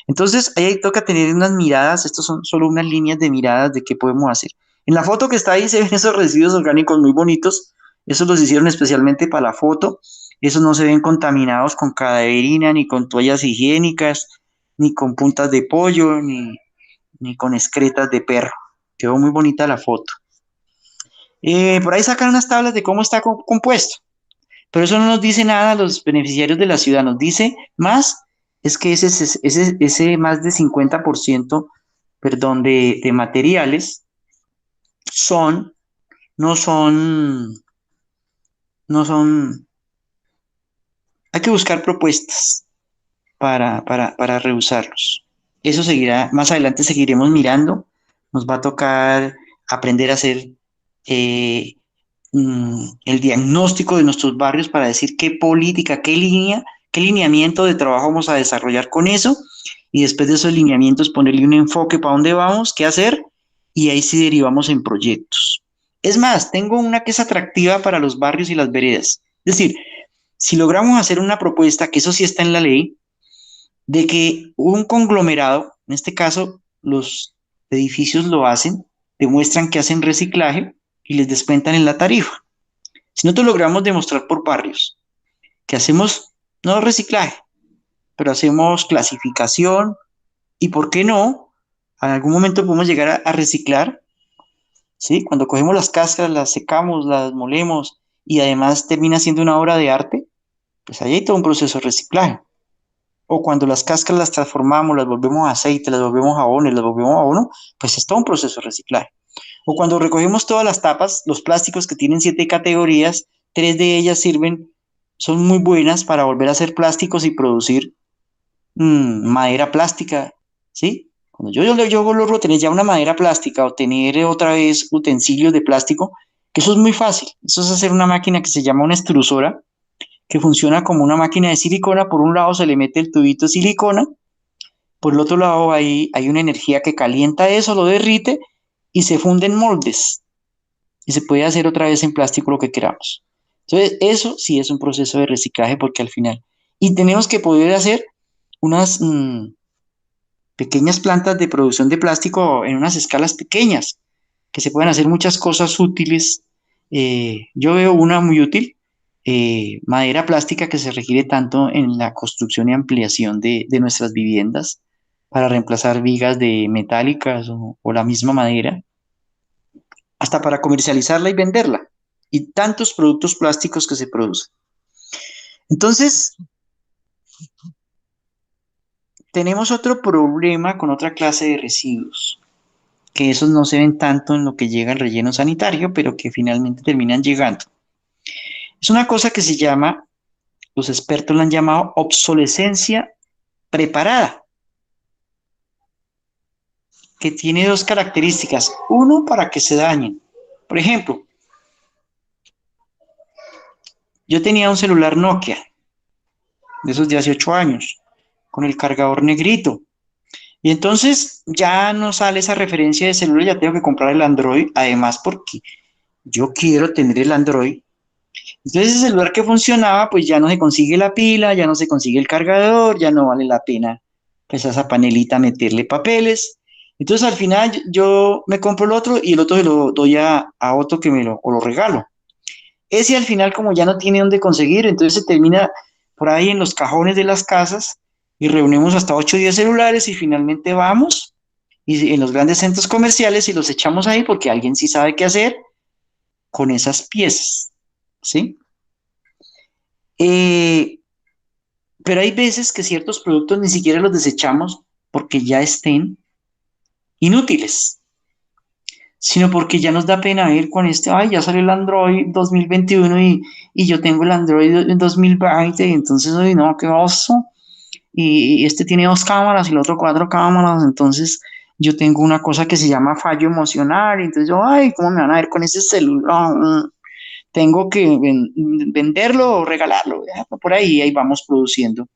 Entonces, ahí toca tener unas miradas, estos son solo unas líneas de miradas de qué podemos hacer. En la foto que está ahí se ven esos residuos orgánicos muy bonitos, esos los hicieron especialmente para la foto, esos no se ven contaminados con cadaverina, ni con toallas higiénicas, ni con puntas de pollo, ni con excretas de perro. Quedó muy bonita la foto. Por ahí sacan unas tablas de cómo está compuesto, pero eso no nos dice nada a los beneficiarios de la ciudad, nos dice más, es que ese más de 50%, perdón, de materiales son, no son, no son, hay que buscar propuestas para reusarlos. Eso seguirá, más adelante seguiremos mirando, nos va a tocar aprender a hacer eh, el diagnóstico de nuestros barrios para decir qué política, qué línea, qué lineamiento de trabajo vamos a desarrollar con eso, y después de esos lineamientos ponerle un enfoque para dónde vamos, qué hacer, y ahí sí derivamos en proyectos. Es más, tengo una que es atractiva para los barrios y las veredas. Es decir, si logramos hacer una propuesta, que eso sí está en la ley, de que un conglomerado, en este caso los edificios lo hacen, demuestran que hacen reciclaje y les descuentan en la tarifa. Si nosotros logramos demostrar por barrios que hacemos no reciclaje, pero hacemos clasificación y, ¿por qué no? En algún momento podemos llegar a reciclar, ¿sí? Cuando cogemos las cáscaras, las secamos, las molemos y además termina siendo una obra de arte, pues ahí hay todo un proceso de reciclaje. O cuando las cáscaras las transformamos, las volvemos a aceite, las volvemos a jabones, las volvemos a abono, pues es todo un proceso de reciclaje. O cuando recogemos todas las tapas, los plásticos que tienen 7 categorías, 3 de ellas sirven, son muy buenas para volver a hacer plásticos y producir madera plástica, ¿sí? Cuando yo logro tener ya una madera plástica o tener otra vez utensilios de plástico, que eso es muy fácil. Eso es hacer una máquina que se llama una extrusora, que funciona como una máquina de silicona. Por un lado se le mete el tubito de silicona, por el otro lado hay una energía que calienta eso, lo derrite y se funden moldes. Y se puede hacer otra vez en plástico lo que queramos. Entonces, eso sí es un proceso de reciclaje porque al final. Y tenemos que poder hacer unas pequeñas plantas de producción de plástico en unas escalas pequeñas, que se pueden hacer muchas cosas útiles. Yo veo una muy útil, madera plástica que se requiere tanto en la construcción y ampliación de nuestras viviendas para reemplazar vigas de metálicas o la misma madera, hasta para comercializarla y venderla, y tantos productos plásticos que se producen. Entonces, tenemos otro problema con otra clase de residuos, que esos no se ven tanto en lo que llega al relleno sanitario, pero que finalmente terminan llegando. Es una cosa que se llama, los expertos la han llamado obsolescencia preparada, que tiene dos características. Uno, para que se dañen. Por ejemplo, yo tenía un celular Nokia, de esos de hace 8 años, con el cargador negrito. Y entonces ya no sale esa referencia de celular, ya tengo que comprar el Android, además porque yo quiero tener el Android. Entonces ese celular que funcionaba, pues ya no se consigue la pila, ya no se consigue el cargador, ya no vale la pena pues a esa panelita meterle papeles. Entonces al final yo me compro el otro y el otro se lo doy a otro que o lo regalo. Ese al final, como ya no tiene dónde conseguir, entonces se termina por ahí en los cajones de las casas y reunimos hasta 8 o 10 celulares y finalmente vamos y en los grandes centros comerciales y los echamos ahí porque alguien sí sabe qué hacer con esas piezas, ¿sí? Pero hay veces que ciertos productos ni siquiera los desechamos porque ya estén inútiles. sino porque ya nos da pena ver con ay, ya salió el Android 2021 y yo tengo el Android en 2020, y entonces, ay, no, qué oso, y este tiene 2 cámaras y el otro 4 cámaras, entonces yo tengo una cosa que se llama fallo emocional, entonces yo, ay, ¿cómo me van a ver con ese celular? Tengo que venderlo o regalarlo, ¿ya? Por ahí vamos produciendo.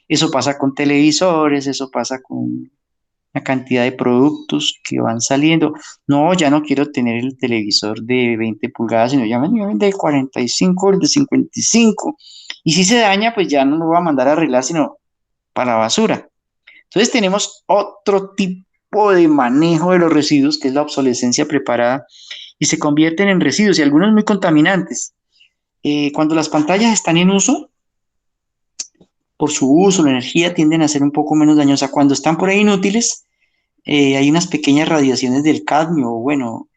Eso pasa con televisores, eso pasa con la cantidad de productos que van saliendo. No, ya no quiero tener el televisor de 20 pulgadas, sino ya me voy a vender el 45, el de 55. Y si se daña, pues ya no lo voy a mandar a arreglar, sino para la basura. Entonces tenemos otro tipo de manejo de los residuos, que es la obsolescencia preparada, y se convierten en residuos y algunos muy contaminantes. Cuando las pantallas están en uso, por su uso, la energía tienden a ser un poco menos dañosas. Cuando están por ahí inútiles, hay unas pequeñas radiaciones del cadmio, o bueno,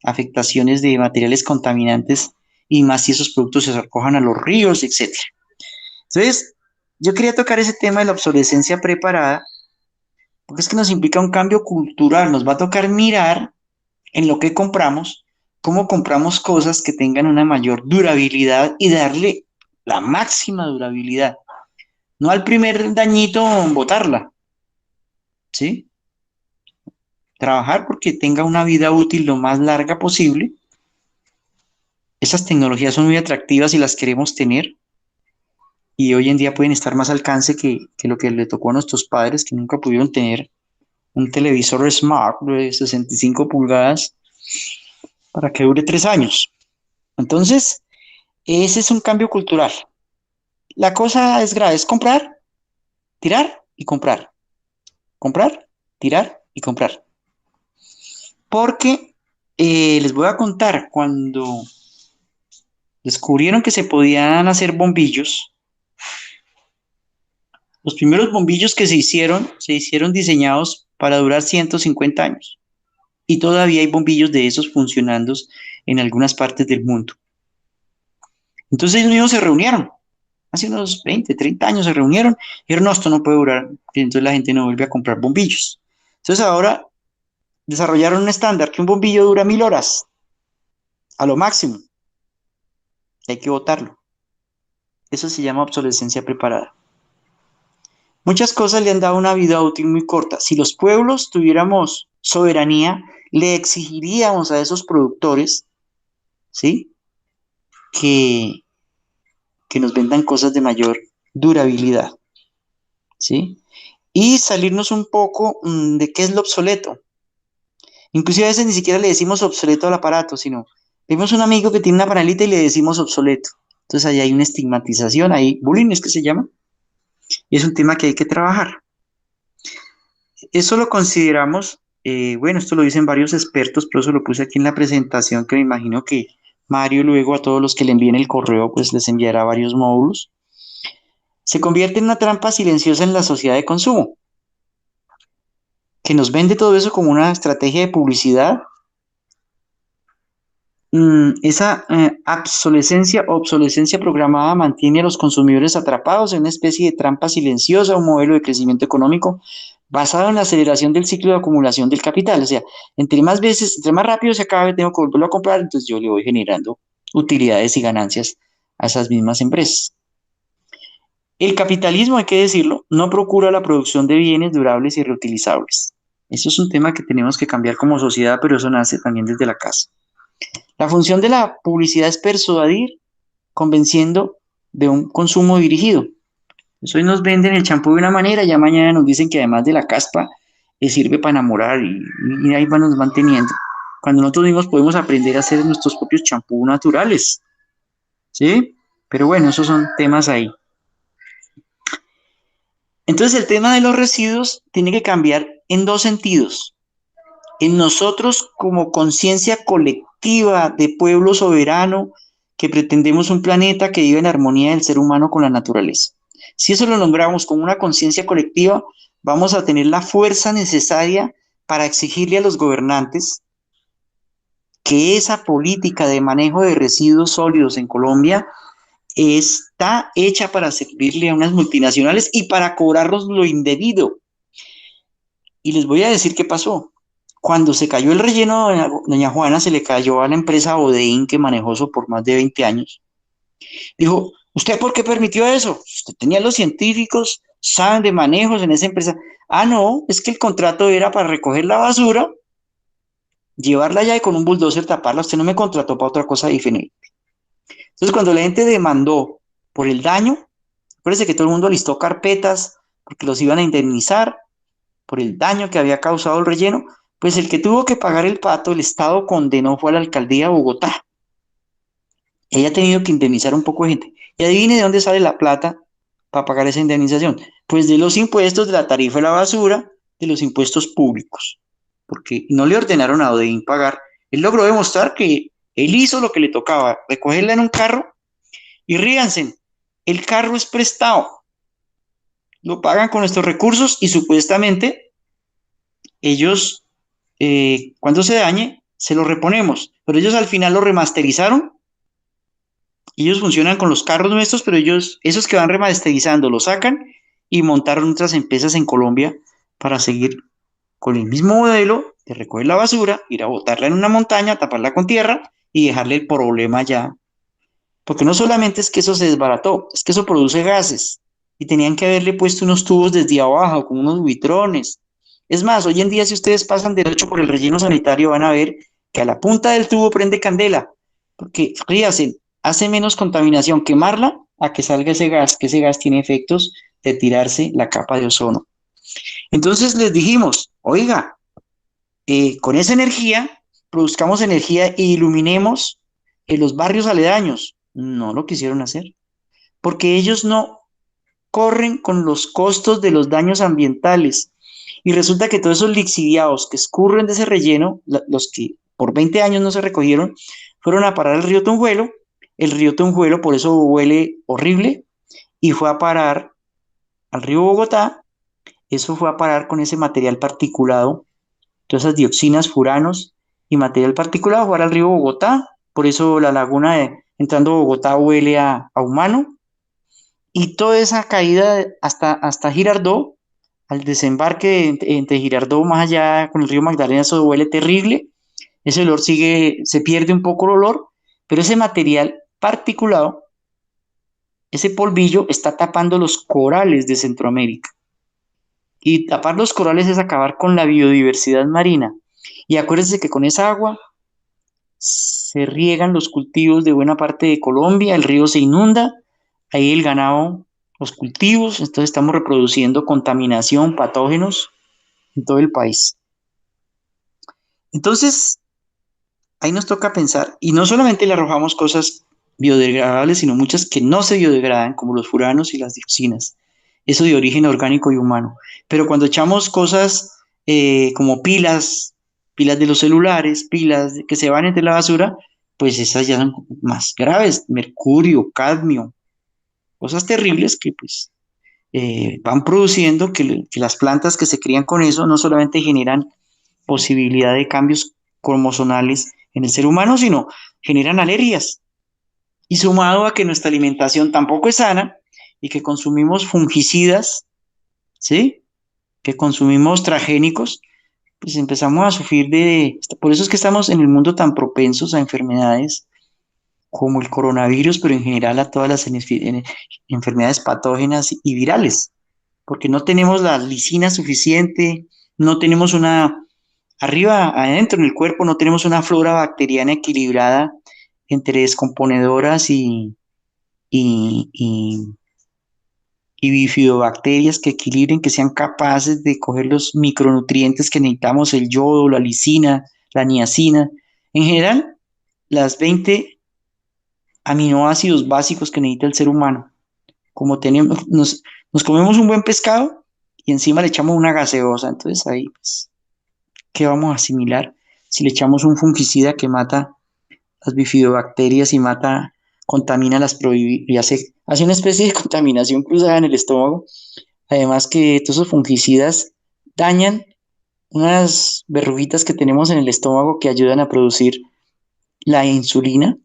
afectaciones de materiales contaminantes, y más si esos productos se recojan a los ríos, etcétera. Entonces, yo quería tocar ese tema de la obsolescencia preparada, porque es que nos implica un cambio cultural. Nos va a tocar mirar en lo que compramos, cómo compramos cosas que tengan una mayor durabilidad y darle la máxima durabilidad. No al primer dañito botarla, ¿sí? Trabajar porque tenga una vida útil lo más larga posible. Esas tecnologías son muy atractivas y las queremos tener, y hoy en día pueden estar más al alcance que lo que le tocó a nuestros padres, que nunca pudieron tener un televisor smart de 65 pulgadas para que dure 3 años. Entonces, ese es un cambio cultural. La cosa es grave, es comprar, tirar y comprar. Comprar, tirar y comprar. Porque les voy a contar, cuando descubrieron que se podían hacer bombillos, los primeros bombillos que se hicieron diseñados para durar 150 años. Y todavía hay bombillos de esos funcionando en algunas partes del mundo. Entonces ellos mismos se reunieron. Hace unos 20, 30 años se reunieron y dijeron, no, esto no puede durar. Y entonces la gente no vuelve a comprar bombillos. Entonces ahora desarrollaron un estándar que un bombillo dura 1000 horas, a lo máximo. Hay que botarlo. Eso se llama obsolescencia preparada. Muchas cosas le han dado una vida útil muy corta. Si los pueblos tuviéramos soberanía, le exigiríamos a esos productores, ¿sí?, que nos vendan cosas de mayor durabilidad, ¿sí? Y salirnos un poco de qué es lo obsoleto. Inclusive a veces ni siquiera le decimos obsoleto al aparato, sino vemos un amigo que tiene una panelita y le decimos obsoleto. Entonces ahí hay una estigmatización, ahí bullying es que se llama, y es un tema que hay que trabajar. Eso lo consideramos, bueno, esto lo dicen varios expertos, pero eso lo puse aquí en la presentación, que me imagino que Mario luego a todos los que le envíen el correo pues les enviará varios módulos. Se convierte en una trampa silenciosa en la sociedad de consumo, que nos vende todo eso como una estrategia de publicidad. Esa obsolescencia programada mantiene a los consumidores atrapados en una especie de trampa silenciosa, un modelo de crecimiento económico basado en la aceleración del ciclo de acumulación del capital. O sea, entre más rápido se acabe, tengo que volverlo a comprar, entonces yo le voy generando utilidades y ganancias a esas mismas empresas. El capitalismo, hay que decirlo, no procura la producción de bienes durables y reutilizables. Eso es un tema que tenemos que cambiar como sociedad, pero eso nace también desde la casa. La función de la publicidad es persuadir, convenciendo de un consumo dirigido. Pues hoy nos venden el champú de una manera, ya mañana nos dicen que además de la caspa, sirve para enamorar, y ahí nos van teniendo. Cuando nosotros mismos podemos aprender a hacer nuestros propios champús naturales, ¿sí? Pero bueno, esos son temas ahí. Entonces el tema de los residuos tiene que cambiar en 2 sentidos. En nosotros como conciencia colectiva de pueblo soberano que pretendemos un planeta que vive en armonía del ser humano con la naturaleza. Si eso lo logramos con una conciencia colectiva, vamos a tener la fuerza necesaria para exigirle a los gobernantes que esa política de manejo de residuos sólidos en Colombia está hecha para servirle a unas multinacionales y para cobrarnos lo indebido. Y les voy a decir qué pasó. Cuando se cayó el relleno, doña Juana se le cayó a la empresa Odeín, que manejó eso por más de 20 años. Dijo, ¿usted por qué permitió eso? Usted tenía los científicos, saben de manejos en esa empresa. Ah, no, es que el contrato era para recoger la basura, llevarla allá y con un bulldozer taparla. Usted no me contrató para otra cosa diferente. Entonces, cuando la gente demandó por el daño, acuérdense que todo el mundo alistó carpetas porque los iban a indemnizar por el daño que había causado el relleno, pues el que tuvo que pagar el pato, el Estado condenó fue a la alcaldía de Bogotá. Ella ha tenido que indemnizar un poco de gente. Y adivine de dónde sale la plata para pagar esa indemnización. Pues de los impuestos, de la tarifa de la basura, de los impuestos públicos. Porque no le ordenaron a Odeín pagar. Él logró demostrar que él hizo lo que le tocaba, recogerla en un carro. Y ríanse, el carro es prestado. Lo pagan con nuestros recursos y supuestamente ellos, cuando se dañe, se lo reponemos. Pero ellos al final lo remasterizaron. Ellos funcionan con los carros nuestros, pero ellos, esos que van remasterizando, lo sacan y montaron otras empresas en Colombia para seguir con el mismo modelo de recoger la basura, ir a botarla en una montaña, taparla con tierra y dejarle el problema allá. Porque no solamente es que eso se desbarató, es que eso produce gases y tenían que haberle puesto unos tubos desde abajo, con unos buitrones. Es más, hoy en día si ustedes pasan derecho por el relleno sanitario van a ver que a la punta del tubo prende candela, porque ríasen, hace menos contaminación quemarla a que salga ese gas, que ese gas tiene efectos de tirarse la capa de ozono. Entonces les dijimos, oiga, con esa energía, produzcamos energía e iluminemos los barrios aledaños. No lo quisieron hacer, porque ellos no corren con los costos de los daños ambientales. Y resulta que todos esos lixiviados que escurren de ese relleno, los que por 20 años no se recogieron, fueron a parar al río Tunjuelo. El río Tunjuelo por eso huele horrible y fue a parar al río Bogotá. Eso fue a parar con ese material particulado, todas esas dioxinas, furanos y material particulado, fue al río Bogotá. Por eso la laguna entrando a Bogotá huele a humano. Y toda esa caída hasta Girardot, al desembarque entre Girardot más allá con el río Magdalena, eso huele terrible. Ese olor sigue, se pierde un poco el olor, pero ese material particulado, ese polvillo, está tapando los corales de Centroamérica. Y tapar los corales es acabar con la biodiversidad marina. Y acuérdense que con esa agua se riegan los cultivos de buena parte de Colombia, el río se inunda, ahí el ganado, los cultivos, entonces estamos reproduciendo contaminación, patógenos en todo el país. Entonces, ahí nos toca pensar, y no solamente le arrojamos cosas biodegradables, sino muchas que no se biodegradan, como los furanos y las dioxinas, eso de origen orgánico y humano. Pero cuando echamos cosas como pilas de los celulares, pilas que se van entre la basura, pues esas ya son más graves, mercurio, cadmio, cosas terribles que pues van produciendo que las plantas que se crían con eso no solamente generan posibilidad de cambios cromosomales en el ser humano, sino generan alergias. Y sumado a que nuestra alimentación tampoco es sana y que consumimos fungicidas, ¿sí? Que consumimos transgénicos, pues empezamos a sufrir por eso es que estamos en el mundo tan propensos a enfermedades como el coronavirus, pero en general a todas las enfermedades patógenas y virales, porque no tenemos la lisina suficiente, no tenemos adentro en el cuerpo, no tenemos una flora bacteriana equilibrada entre descomponedoras y bifidobacterias que equilibren, que sean capaces de coger los micronutrientes que necesitamos, el yodo, la lisina, la niacina, en general, las 20 aminoácidos básicos que necesita el ser humano. Como nos comemos un buen pescado y encima le echamos una gaseosa, entonces ahí, pues, ¿qué vamos a asimilar? Si le echamos un fungicida que mata las bifidobacterias y contamina y hace una especie de contaminación cruzada en el estómago. Además que todos esos fungicidas dañan unas verruguitas que tenemos en el estómago que ayudan a producir la insulina.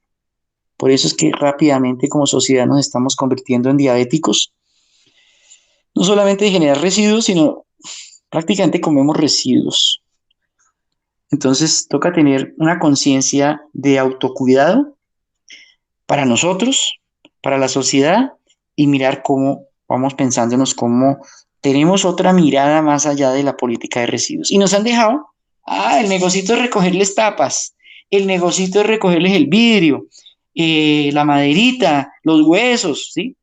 Por eso es que rápidamente como sociedad nos estamos convirtiendo en diabéticos. No solamente de generar residuos, sino prácticamente comemos residuos. Entonces toca tener una conciencia de autocuidado para nosotros, para la sociedad y mirar cómo vamos pensándonos cómo tenemos otra mirada más allá de la política de residuos. Y nos han dejado, el negocito es recogerles tapas, el negocito es recogerles el vidrio, la maderita, los huesos, ¿sí?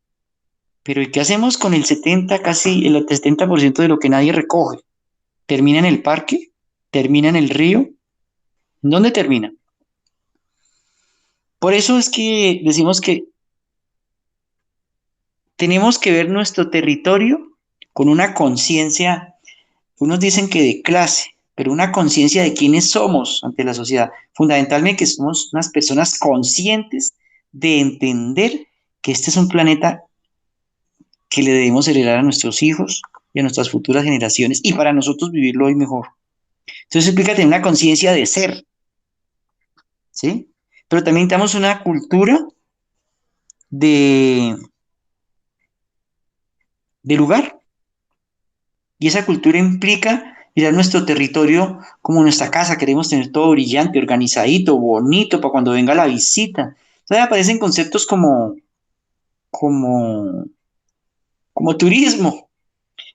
Pero ¿y qué hacemos con el 70, casi el 70% de lo que nadie recoge? ¿Termina en el parque? ¿Termina en el río? ¿Dónde termina? Por eso es que decimos que tenemos que ver nuestro territorio con una conciencia, unos dicen que de clase, pero una conciencia de quiénes somos ante la sociedad. Fundamentalmente que somos unas personas conscientes de entender que este es un planeta que le debemos heredar a nuestros hijos y a nuestras futuras generaciones y para nosotros vivirlo hoy mejor. Entonces implica tener una conciencia de ser, ¿sí? Pero también necesitamos una cultura de, de lugar. Y esa cultura implica mirar nuestro territorio como nuestra casa. Queremos tener todo brillante, organizadito, bonito para cuando venga la visita. Entonces aparecen conceptos como, como turismo.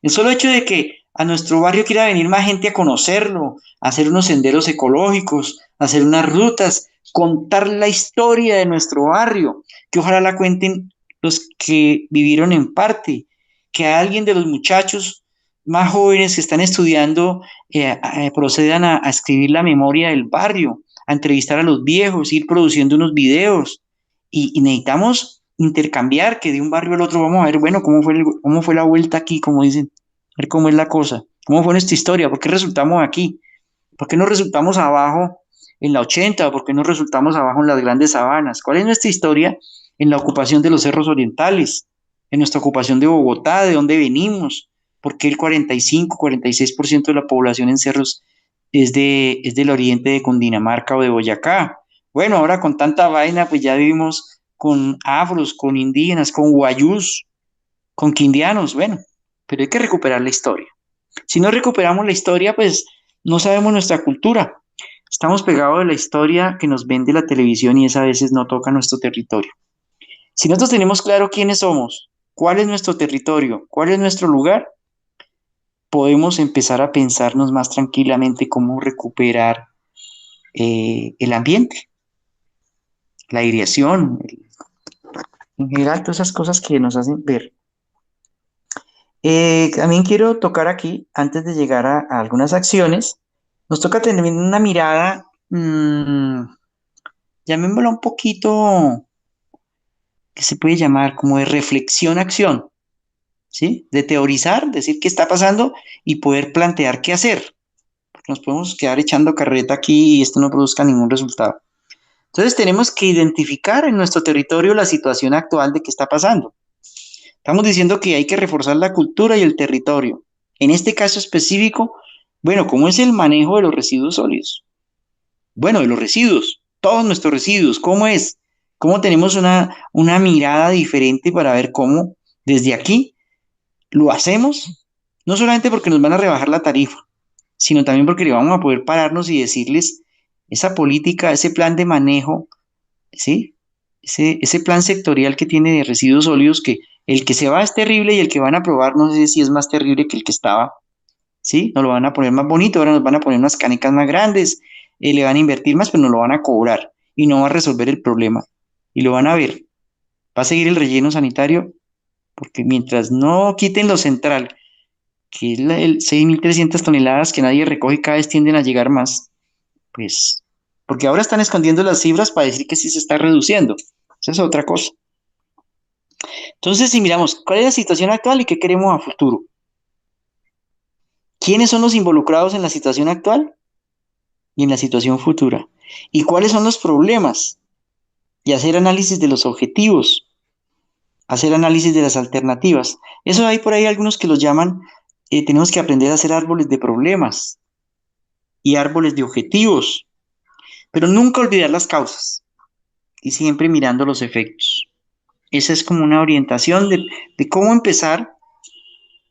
El solo hecho de que a nuestro barrio quiera venir más gente a conocerlo, a hacer unos senderos ecológicos, a hacer unas rutas, contar la historia de nuestro barrio, que ojalá la cuenten los que vivieron en parte, que a alguien de los muchachos más jóvenes que están estudiando procedan a escribir la memoria del barrio, a entrevistar a los viejos, ir produciendo unos videos y necesitamos intercambiar, que de un barrio al otro vamos a ver, bueno, cómo fue la vuelta aquí, como dicen, a ver cómo es la cosa, cómo fue nuestra historia, por qué resultamos aquí, por qué no resultamos abajo en la 80, por qué no resultamos abajo en las grandes sabanas, cuál es nuestra historia en la ocupación de los cerros orientales, en nuestra ocupación de Bogotá, de dónde venimos, por qué el 45, 46% de la población en cerros es del oriente de Cundinamarca o de Boyacá. Bueno, ahora con tanta vaina, pues ya vivimos con afros, con indígenas, con guayús, con quindianos, bueno, pero hay que recuperar la historia. Si no recuperamos la historia, pues no sabemos nuestra cultura. Estamos pegados de la historia que nos vende la televisión y esa a veces no toca nuestro territorio. Si nosotros tenemos claro quiénes somos, cuál es nuestro territorio, cuál es nuestro lugar, podemos empezar a pensarnos más tranquilamente cómo recuperar el ambiente, la aireación, en general todas esas cosas que nos hacen ver. También quiero tocar aquí, antes de llegar a algunas acciones, nos toca tener una mirada, llamémosla un poquito, que se puede llamar como de reflexión-acción, ¿sí? De teorizar, decir qué está pasando y poder plantear qué hacer. Porque nos podemos quedar echando carreta aquí y esto no produzca ningún resultado. Entonces tenemos que identificar en nuestro territorio la situación actual de qué está pasando. Estamos diciendo que hay que reforzar la cultura y el territorio. En este caso específico, bueno, ¿cómo es el manejo de los residuos sólidos? Bueno, de los residuos, todos nuestros residuos, ¿cómo es? ¿Cómo tenemos una mirada diferente para ver cómo desde aquí lo hacemos? No solamente porque nos van a rebajar la tarifa, sino también porque le vamos a poder pararnos y decirles esa política, ese plan de manejo, ¿sí? Ese plan sectorial que tiene de residuos sólidos, que el que se va es terrible y el que van a aprobar no sé si es más terrible que el que estaba, ¿sí? Nos lo van a poner más bonito, ahora nos van a poner unas canecas más grandes, le van a invertir más, pero nos lo van a cobrar y no va a resolver el problema. Y lo van a ver, va a seguir el relleno sanitario, porque mientras no quiten lo central, que es el 6.300 toneladas que nadie recoge, cada vez tienden a llegar más, pues, porque ahora están escondiendo las cifras para decir que sí se está reduciendo. Esa es otra cosa. Entonces, si miramos cuál es la situación actual y qué queremos a futuro. ¿Quiénes son los involucrados en la situación actual y en la situación futura? ¿Y cuáles son los problemas? Y hacer análisis de los objetivos, hacer análisis de las alternativas. Eso hay por ahí algunos que los llaman, tenemos que aprender a hacer árboles de problemas y árboles de objetivos, pero nunca olvidar las causas y siempre mirando los efectos. Esa es como una orientación de cómo empezar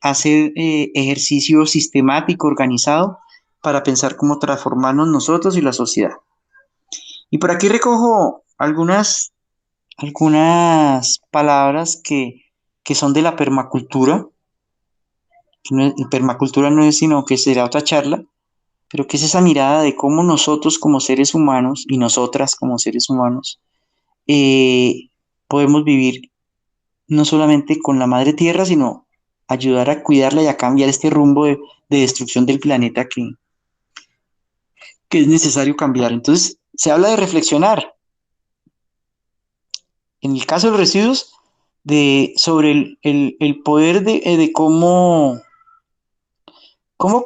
a hacer ejercicio sistemático, organizado, para pensar cómo transformarnos nosotros y la sociedad. Y por aquí recojo algunas palabras que son de la permacultura. Permacultura no es sino que será otra charla, pero que es esa mirada de cómo nosotros como seres humanos y nosotras como seres humanos eh, podemos vivir no solamente con la madre tierra, sino ayudar a cuidarla y a cambiar este rumbo de destrucción del planeta que es necesario cambiar. Entonces, se habla de reflexionar, en el caso de los residuos, sobre el poder de cómo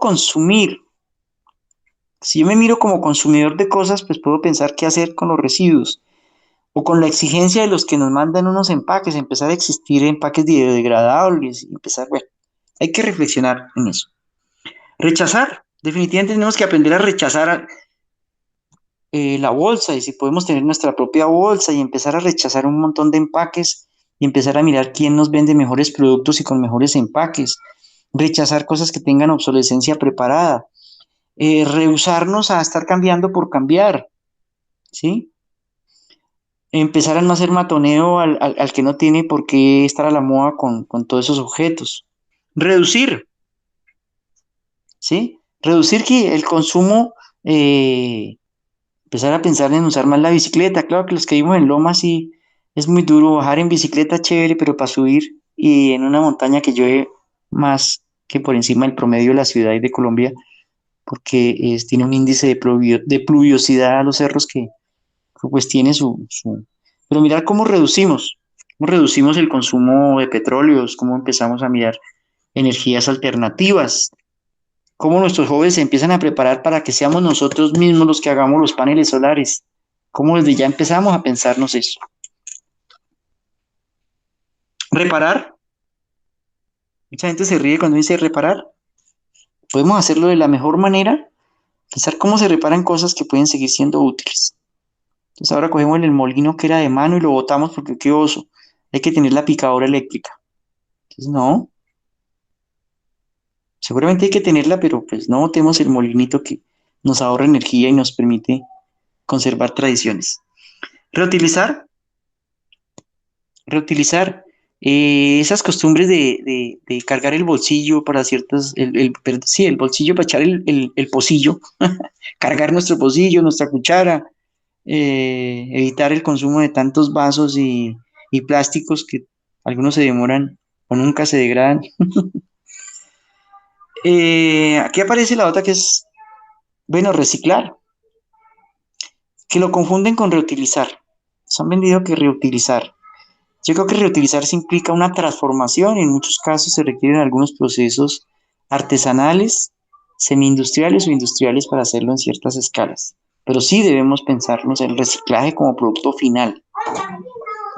consumir. Si yo me miro como consumidor de cosas, pues puedo pensar qué hacer con los residuos o con la exigencia de los que nos mandan unos empaques, empezar a existir empaques biodegradables y empezar, bueno, hay que reflexionar en eso. Rechazar, definitivamente tenemos que aprender a rechazar la bolsa y si podemos tener nuestra propia bolsa y empezar a rechazar un montón de empaques y empezar a mirar quién nos vende mejores productos y con mejores empaques, rechazar cosas que tengan obsolescencia preparada, rehusarnos a estar cambiando por cambiar, ¿sí? Empezar a no hacer matoneo al que no tiene por qué estar a la moda con todos esos objetos. Reducir, ¿sí? Reducir que el consumo, empezar a pensar en usar más la bicicleta. Claro que los que vivimos en Loma sí es muy duro bajar en bicicleta, chévere, pero para subir y en una montaña que llueve más que por encima del promedio de la ciudad y de Colombia, porque tiene un índice de pluviosidad a los cerros que pues tiene su. Pero mirar cómo reducimos el consumo de petróleos, cómo empezamos a mirar energías alternativas, cómo nuestros jóvenes se empiezan a preparar para que seamos nosotros mismos los que hagamos los paneles solares, cómo desde ya empezamos a pensarnos eso. Reparar, mucha gente se ríe cuando dice reparar, podemos hacerlo de la mejor manera, pensar cómo se reparan cosas que pueden seguir siendo útiles. Entonces ahora cogemos el molino que era de mano y lo botamos porque qué oso, hay que tener la picadora eléctrica. Entonces no, seguramente hay que tenerla, pero pues no botemos el molinito que nos ahorra energía y nos permite conservar tradiciones. Reutilizar, reutilizar esas costumbres de cargar el bolsillo para ciertas, sí, el bolsillo para echar el pocillo, cargar nuestro pocillo, nuestra cuchara, evitar el consumo de tantos vasos y plásticos que algunos se demoran o nunca se degradan. Aquí aparece la otra que es, bueno, reciclar, que lo confunden con reutilizar. Se han vendido que reutilizar. Yo creo que reutilizar se implica una transformación y en muchos casos se requieren algunos procesos artesanales, semi-industriales o industriales para hacerlo en ciertas escalas. Pero sí debemos pensarnos el reciclaje como producto final,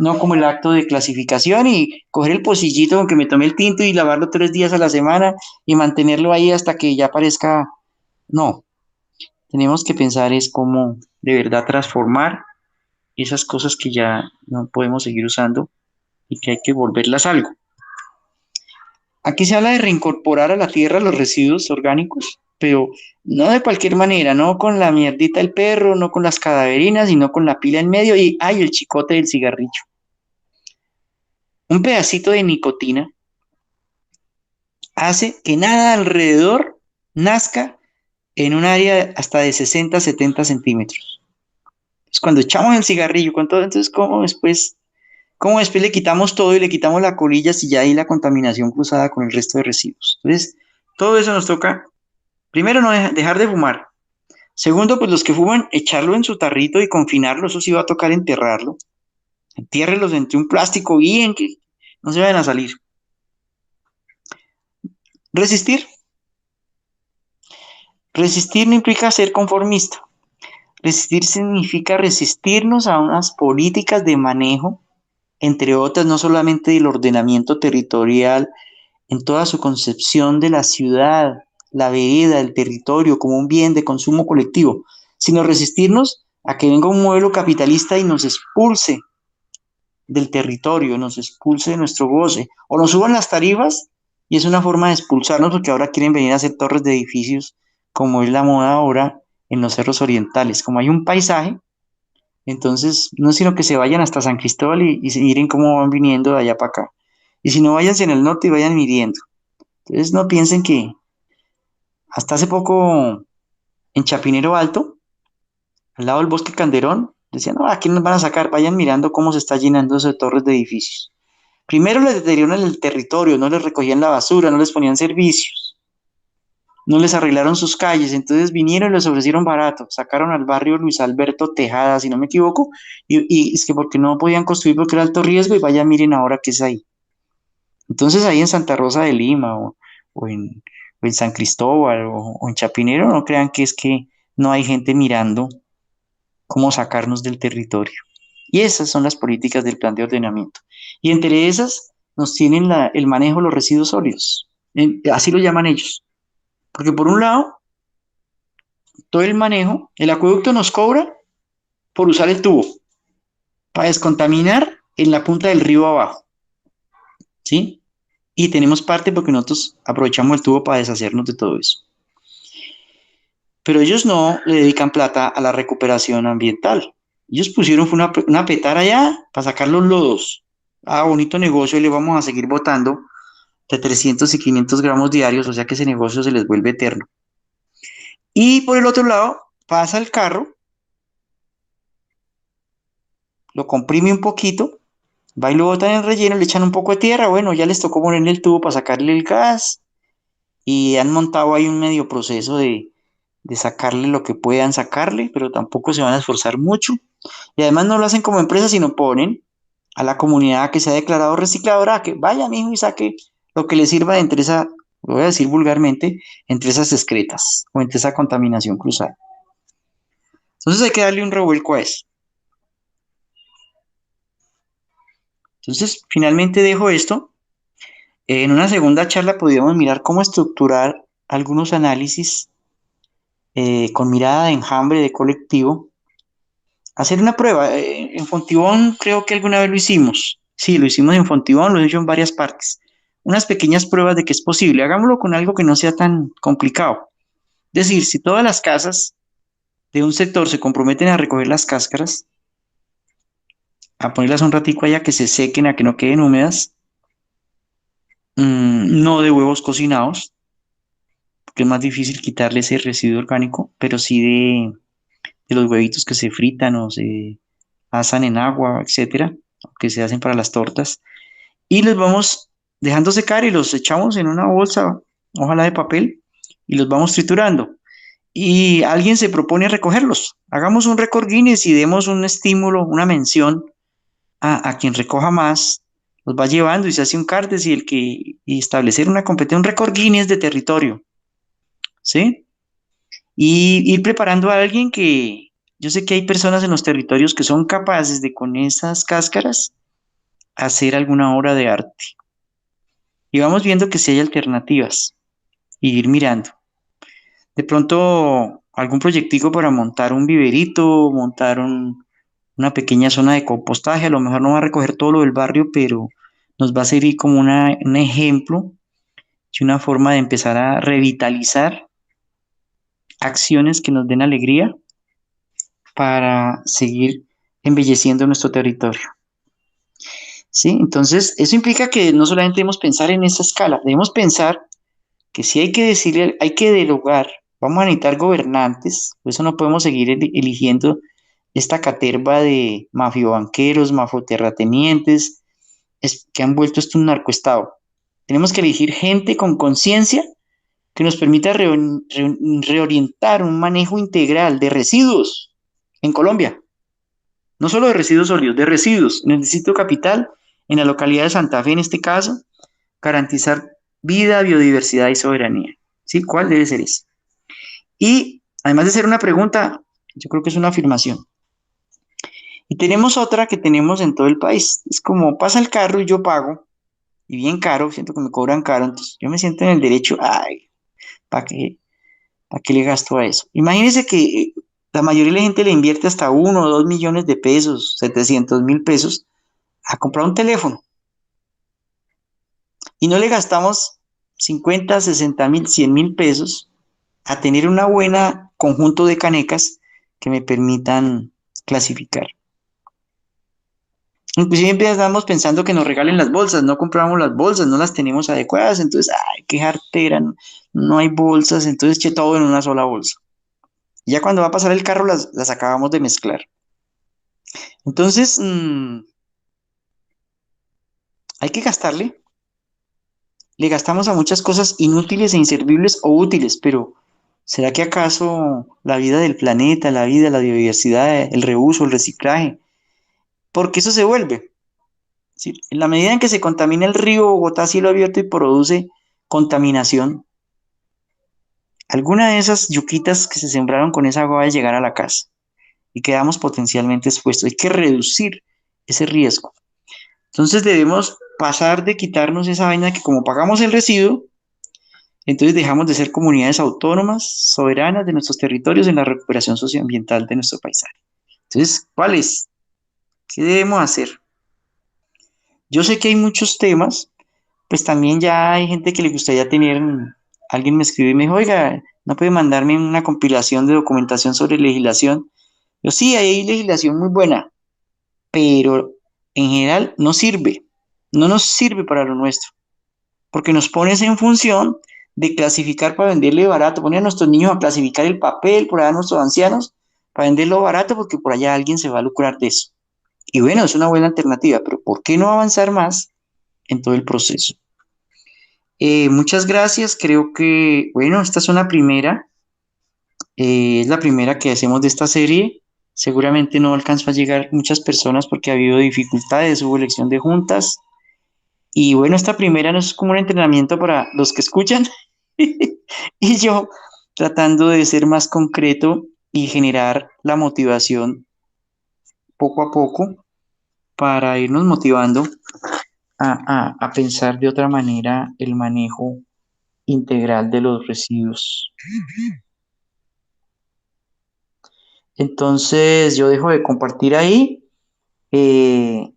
no como el acto de clasificación y coger el pocillito con que me tomé el tinto y lavarlo 3 días a la semana y mantenerlo ahí hasta que ya parezca. No, tenemos que pensar es cómo de verdad transformar esas cosas que ya no podemos seguir usando y que hay que volverlas algo. Aquí se habla de reincorporar a la tierra los residuos orgánicos, pero no de cualquier manera, no con la mierdita del perro, no con las cadaverinas, sino con la pila en medio y ¡ay! El chicote del cigarrillo. Un pedacito de nicotina hace que nada alrededor nazca en un área hasta de 60, 70 centímetros. Entonces, cuando echamos el cigarrillo con todo, entonces, ¿cómo después le quitamos todo y le quitamos la colilla si ya hay la contaminación cruzada con el resto de residuos? Entonces, todo eso nos toca, primero, no dejar de fumar. Segundo, pues los que fuman, echarlo en su tarrito y confinarlo, eso sí va a tocar enterrarlo. Entiérrelos entre un plástico bien que no se vayan a salir. Resistir. Resistir no implica ser conformista. Resistir significa resistirnos a unas políticas de manejo, entre otras, no solamente del ordenamiento territorial, en toda su concepción de la ciudad, la vereda, el territorio como un bien de consumo colectivo, sino resistirnos a que venga un modelo capitalista y nos expulse del territorio, nos expulse de nuestro goce, o nos suban las tarifas y es una forma de expulsarnos porque ahora quieren venir a hacer torres de edificios como es la moda ahora en los cerros orientales. Como hay un paisaje, entonces no es sino que se vayan hasta San Cristóbal y se miren cómo van viniendo de allá para acá. Y si no, váyanse en el norte y vayan midiendo. Entonces no piensen que hasta hace poco en Chapinero Alto, al lado del Bosque Canderón, decían, no, aquí nos van a sacar, vayan mirando cómo se está llenando eso de torres de edificios. Primero les deterioran el territorio, no les recogían la basura, no les ponían servicios, no les arreglaron sus calles, entonces vinieron y les ofrecieron barato, sacaron al barrio Luis Alberto Tejada, si no me equivoco, y es que porque no podían construir porque era alto riesgo y vayan miren ahora qué es ahí. Entonces ahí en Santa Rosa de Lima o en San Cristóbal o en Chapinero, no crean que es que no hay gente mirando cómo sacarnos del territorio. Y esas son las políticas del plan de ordenamiento. Y entre esas nos tienen el manejo de los residuos sólidos. Así lo llaman ellos. Porque por un lado, todo el manejo, el acueducto nos cobra por usar el tubo, para descontaminar en la punta del río abajo. ¿Sí? Y tenemos parte porque nosotros aprovechamos el tubo para deshacernos de todo eso. Pero ellos no le dedican plata a la recuperación ambiental. Ellos pusieron una petara allá para sacar los lodos. Ah, bonito negocio, y le vamos a seguir botando de 300 y 500 gramos diarios, o sea que ese negocio se les vuelve eterno. Y por el otro lado, pasa el carro, lo comprime un poquito, va y lo botan en el relleno, le echan un poco de tierra, bueno, ya les tocó ponerle el tubo para sacarle el gas, y han montado ahí un medio proceso de sacarle lo que puedan sacarle, pero tampoco se van a esforzar mucho. Y además no lo hacen como empresa, sino ponen a la comunidad que se ha declarado recicladora a que vaya, mijo, y saque lo que le sirva de entre esa, lo voy a decir vulgarmente, entre esas excretas o entre esa contaminación cruzada. Entonces hay que darle un revuelco a eso. Entonces, finalmente dejo esto. En una segunda charla podríamos mirar cómo estructurar algunos análisis con mirada de enjambre, de colectivo. Hacer una prueba. En Fontibón creo que alguna vez lo hicimos. Sí, lo hicimos en Fontibón, lo he hecho en varias partes. Unas pequeñas pruebas de que es posible. Hagámoslo con algo que no sea tan complicado. Es decir, si todas las casas de un sector se comprometen a recoger las cáscaras, a ponerlas un ratico allá que se sequen, a que no queden húmedas, no de huevos cocinados, porque es más difícil quitarle ese residuo orgánico, pero sí de los huevitos que se fritan o se asan en agua, etcétera, que se hacen para las tortas, y los vamos dejando secar y los echamos en una bolsa, ojalá de papel, y los vamos triturando. Y alguien se propone recogerlos. Hagamos un récord Guinness y demos un estímulo, una mención a quien recoja más, los va llevando y se hace un cartes y establecer una competencia, un récord Guinness de territorio, ¿sí? Y ir preparando a alguien que yo sé que hay personas en los territorios que son capaces de con esas cáscaras hacer alguna obra de arte. Y vamos viendo que si hay alternativas y ir mirando. De pronto algún proyectico para montar un viverito, montar una pequeña zona de compostaje, a lo mejor no va a recoger todo lo del barrio, pero nos va a servir como un ejemplo y una forma de empezar a revitalizar acciones que nos den alegría para seguir embelleciendo nuestro territorio. ¿Sí? Entonces, eso implica que no solamente debemos pensar en esa escala, debemos pensar que si hay que decirle, hay que dialogar, vamos a necesitar gobernantes, por eso no podemos seguir eligiendo esta caterva de mafiobanqueros, mafioterratenientes, que han vuelto esto un narcoestado. Tenemos que elegir gente con conciencia que nos permita reorientar un manejo integral de residuos en Colombia. No solo de residuos sólidos, de residuos. En el distrito capital, en la localidad de Santa Fe, en este caso, garantizar vida, biodiversidad y soberanía. ¿Sí? ¿Cuál debe ser ese? Y además de ser una pregunta, yo creo que es una afirmación. Y tenemos otra que tenemos en todo el país. Es como pasa el carro y yo pago, y bien caro, siento que me cobran caro, entonces yo me siento en el derecho, ay, ¿para qué le gasto a eso? Imagínense que la mayoría de la gente le invierte hasta 1 o 2 millones de pesos, 700.000 pesos, a comprar un teléfono. Y no le gastamos 50, 60.000, 100.000 pesos a tener una buena conjunto de canecas que me permitan clasificar. Inclusive empezamos pensando que nos regalen las bolsas, no compramos las bolsas, no las tenemos adecuadas, entonces, ay, qué jartera, no, no hay bolsas, entonces eché todo en una sola bolsa. Y ya cuando va a pasar el carro las acabamos de mezclar. Entonces, hay que gastarle. Le gastamos a muchas cosas inútiles e inservibles o útiles, pero ¿será que acaso la vida del planeta, la vida, la biodiversidad, el reuso, el reciclaje? Porque eso se vuelve. Es decir, en la medida en que se contamina el río Bogotá a cielo abierto y produce contaminación, alguna de esas yuquitas que se sembraron con esa agua va a llegar a la casa y quedamos potencialmente expuestos. Hay que reducir ese riesgo. Entonces debemos pasar de quitarnos esa vaina que como pagamos el residuo, entonces dejamos de ser comunidades autónomas, soberanas de nuestros territorios en la recuperación socioambiental de nuestro paisaje. Entonces, ¿cuál es? ¿Qué debemos hacer? Yo sé que hay muchos temas, pues también ya hay gente que le gustaría tener, alguien me escribió y me dijo, oiga, ¿no puede mandarme una compilación de documentación sobre legislación? Yo sí, hay legislación muy buena, pero en general no sirve, no nos sirve para lo nuestro, porque nos pones en función de clasificar para venderle barato, poner a nuestros niños a clasificar el papel, por allá a nuestros ancianos, para venderlo barato, porque por allá alguien se va a lucrar de eso. Y bueno, es una buena alternativa, pero ¿por qué no avanzar más en todo el proceso? Muchas gracias, creo que, bueno, esta es una primera, es la primera que hacemos de esta serie. Seguramente no alcanzó a llegar muchas personas porque ha habido dificultades, hubo elección de juntas. Y bueno, esta primera no es como un entrenamiento para los que escuchan. Y yo tratando de ser más concreto y generar la motivación poco a poco para irnos motivando a pensar de otra manera el manejo integral de los residuos. Entonces yo dejo de compartir ahí, eh,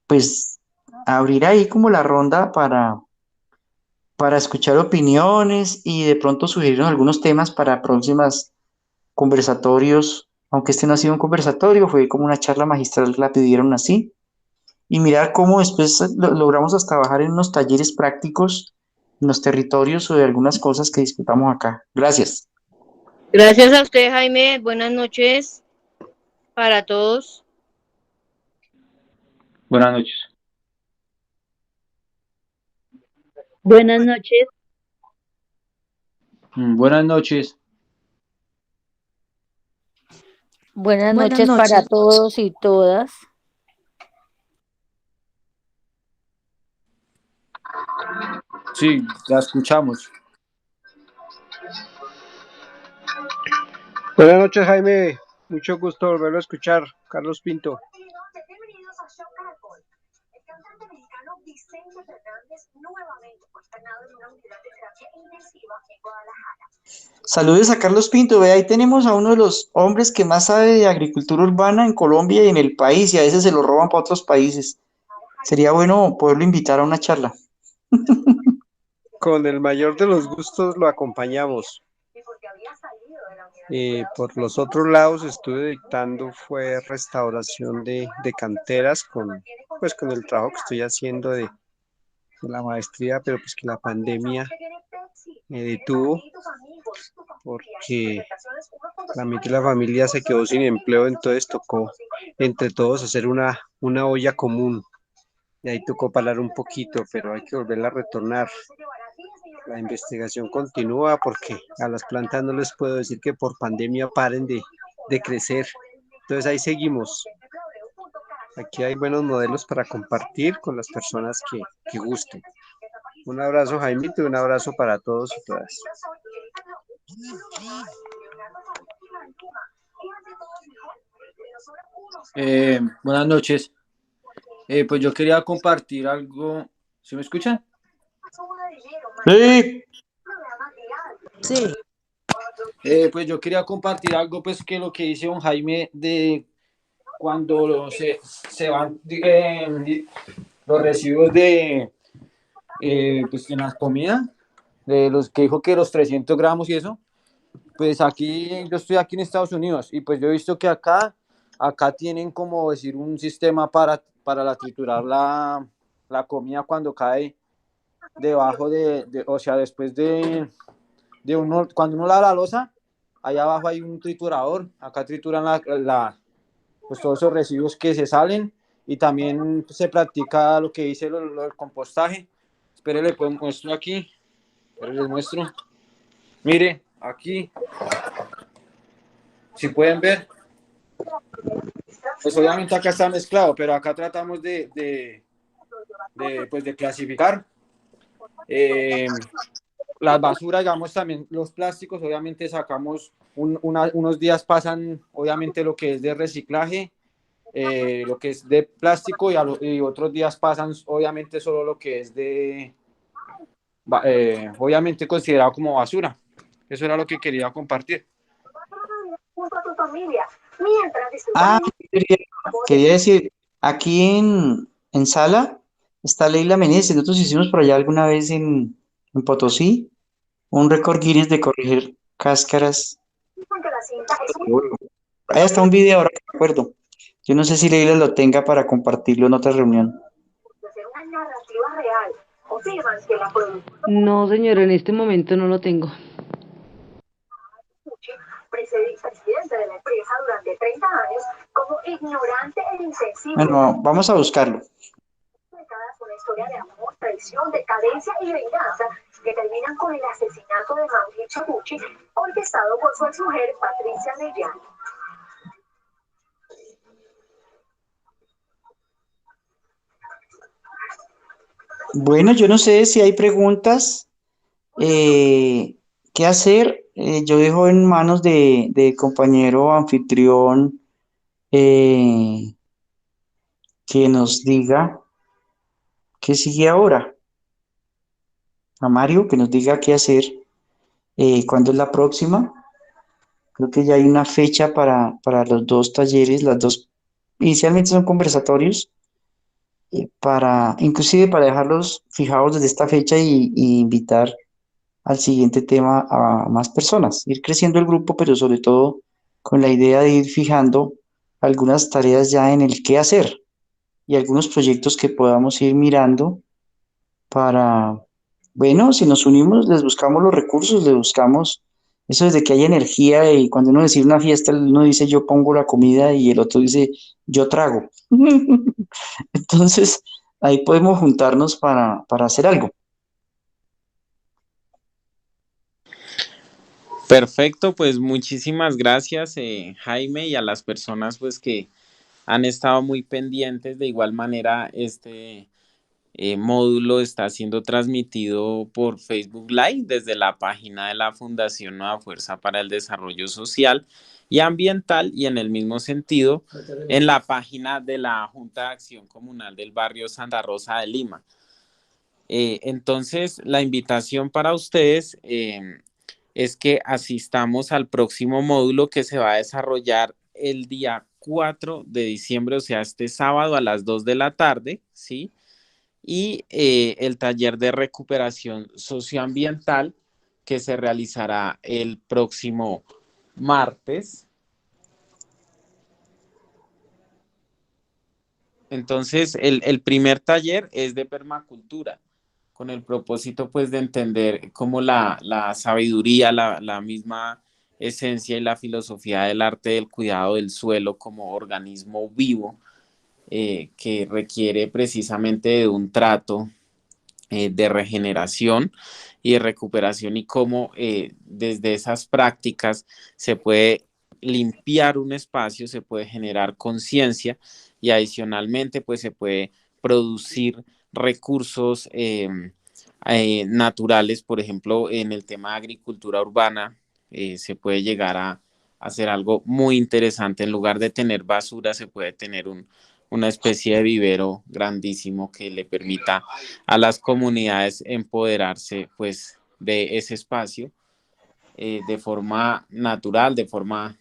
pues abrir ahí como la ronda para escuchar opiniones y de pronto sugerirnos algunos temas para próximas conversatorios, aunque este no ha sido un conversatorio, fue como una charla magistral, la pidieron así, y mirar cómo después logramos hasta bajar en unos talleres prácticos en los territorios sobre algunas cosas que discutamos acá. Gracias. Gracias a usted, Jaime. Buenas noches para todos. Buenas noches. Buenas noches. Buenas noches. Buenas Buenas noches para noches. todos y todas. Sí, la escuchamos. Buenas noches, Jaime. Mucho gusto volverlo a escuchar. Carlos Pinto. Bienvenidos a Show Caracol. El cantante mexicano Vicente Fernández nuevamente fue internado en una unidad de terapia intensiva en Guadalajara. Saludos a Carlos Pinto. Ve, ahí tenemos a uno de los hombres que más sabe de agricultura urbana en Colombia y en el país, y a veces se lo roban para otros países. Sería bueno poderlo invitar a una charla. Con el mayor de los gustos lo acompañamos. Por los otros lados estuve dictando fue restauración de canteras pues con el trabajo que estoy haciendo de la maestría, pero pues que la pandemia me detuvo porque la mitad de la familia se quedó sin empleo, entonces tocó entre todos hacer una olla común. Y ahí tocó parar un poquito, pero hay que volverla a retornar. La investigación continúa porque a las plantas no les puedo decir que por pandemia paren de crecer. Entonces ahí seguimos. Aquí hay buenos modelos para compartir con las personas que gusten. Un abrazo, Jaimito, y un abrazo para todos y todas. Buenas noches. Pues yo quería compartir algo. ¿Sí me escuchan? Sí. Sí. Pues yo quería compartir algo, pues que lo que dice don Jaime de cuando se van los residuos de pues en la comida, de los que dijo que los 300 gramos y eso, pues aquí, yo estoy aquí en Estados Unidos y pues yo he visto que acá tienen como decir un sistema para triturar la comida cuando cae debajo o sea, después de uno, cuando uno lava la loza, allá abajo hay un triturador, acá trituran pues todos esos residuos que se salen y también se practica lo que dice lo del compostaje. Espérenle, pues muestro aquí, les muestro. Mire, aquí, si pueden ver, pues obviamente acá está mezclado, pero acá tratamos pues de clasificar. Las basuras, digamos, también los plásticos, obviamente sacamos, unos días pasan, obviamente, lo que es de reciclaje, lo que es de plástico y otros días pasan, obviamente, solo lo que es obviamente, considerado como basura. Eso era lo que quería compartir. Junto a tu familia, mientras Ah, disfrutan quería, quería decir, aquí en Sala está Leila Meneses. Nosotros hicimos por allá alguna vez en Potosí un récord Guinness de corregir cáscaras que la cinta es de oro. Ahí está un video, ahora que me acuerdo. Yo no sé si Leila lo tenga para compartirlo en otra reunión. una narrativa real. Afirman que la producción No, señora, en este momento no lo tengo. presidente de la empresa durante 30 años como ignorante e insensible. Bueno, vamos a buscarlo. Una historia de amor, traición, decadencia y venganza que terminan con el asesinato de Mauricio Gucci, orquestado por su exmujer Patricia Negliani. Bueno, yo no sé si hay preguntas. ¿Qué hacer? Yo dejo en manos de compañero anfitrión eh, que nos diga qué sigue ahora. A Mario, que nos diga qué hacer, cuándo es la próxima. Creo que ya hay una fecha para los dos talleres, las dos, inicialmente son conversatorios, inclusive para dejarlos fijados desde esta fecha y invitar al siguiente tema a más personas, ir creciendo el grupo, pero sobre todo con la idea de ir fijando algunas tareas ya en el qué hacer y algunos proyectos que podamos ir mirando para, bueno, si nos unimos, les buscamos los recursos, les buscamos eso desde que hay energía y cuando uno decide una fiesta, uno dice yo pongo la comida y el otro dice yo trago. Entonces, ahí podemos juntarnos para hacer algo. Perfecto, pues muchísimas gracias, Jaime, y a las personas pues que han estado muy pendientes. De igual manera, este módulo está siendo transmitido por Facebook Live desde la página de la Fundación Nueva Fuerza para el Desarrollo Social y Ambiental, y en el mismo sentido en la página de la Junta de Acción Comunal del barrio Santa Rosa de Lima. Entonces, la invitación para ustedes es que asistamos al próximo módulo que se va a desarrollar el día 4 de diciembre, o sea, este sábado a las 2 de la tarde, ¿sí? Y el taller de recuperación socioambiental que se realizará el próximo martes. Entonces, el primer taller es de permacultura, con el propósito pues de entender cómo la sabiduría, la misma esencia y la filosofía del arte del cuidado del suelo como organismo vivo, que requiere precisamente de un trato de regeneración y de recuperación, y cómo desde esas prácticas se puede limpiar un espacio, se puede generar conciencia y adicionalmente pues se puede producir recursos naturales. Por ejemplo, en el tema de agricultura urbana se puede llegar a hacer algo muy interesante. En lugar de tener basura, se puede tener una especie de vivero grandísimo que le permita a las comunidades empoderarse pues de ese espacio de forma natural, de forma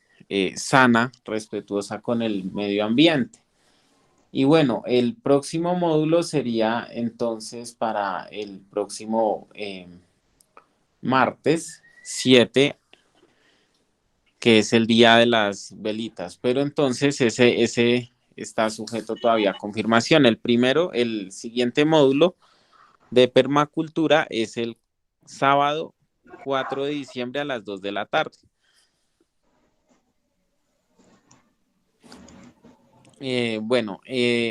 sana, respetuosa con el medio ambiente. Y bueno, el próximo módulo sería entonces para el próximo martes 7 que es el día de las velitas, pero entonces ese está sujeto todavía a confirmación. El siguiente módulo de permacultura es el sábado 4 de diciembre a las 2 de la tarde.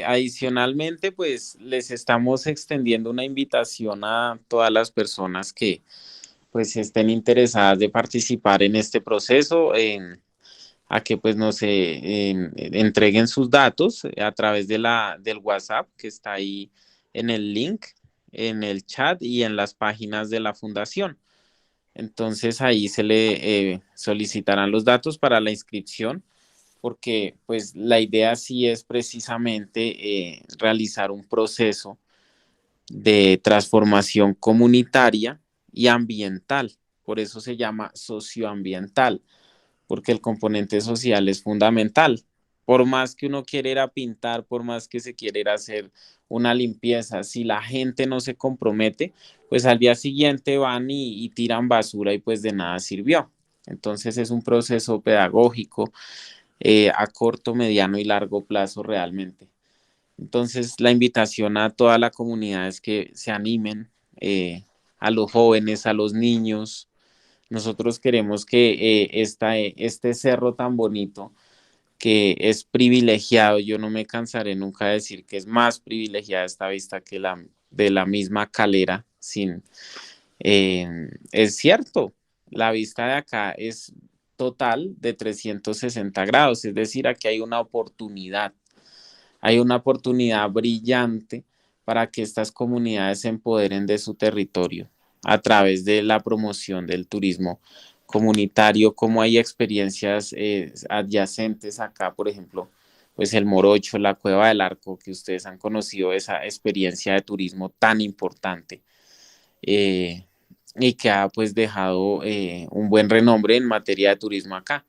Adicionalmente, pues les estamos extendiendo una invitación a todas las personas que pues estén interesadas de participar en este proceso, a que pues nos entreguen sus datos a través del WhatsApp que está ahí en el link, en el chat y en las páginas de la fundación. Entonces ahí se le solicitarán los datos para la inscripción, porque pues la idea sí es precisamente realizar un proceso de transformación comunitaria y ambiental. Por eso se llama socioambiental, porque el componente social es fundamental. Por más que uno quiera ir a pintar, por más que se quiera ir a hacer una limpieza, si la gente no se compromete, pues al día siguiente van y tiran basura y pues de nada sirvió. Entonces es un proceso pedagógico a corto, mediano y largo plazo realmente. Entonces la invitación a toda la comunidad es que se animen, a los jóvenes, a los niños. Nosotros queremos que este cerro tan bonito, que es privilegiado, yo no me cansaré nunca de decir que es más privilegiada esta vista que la de la misma Calera, es cierto, la vista de acá es total de 360 grados, es decir, aquí hay una oportunidad brillante para que estas comunidades se empoderen de su territorio a través de la promoción del turismo comunitario, como hay experiencias adyacentes acá, por ejemplo, pues el Morocho, la Cueva del Arco, que ustedes han conocido esa experiencia de turismo tan importante, eh, y que ha pues dejado un buen renombre en materia de turismo acá.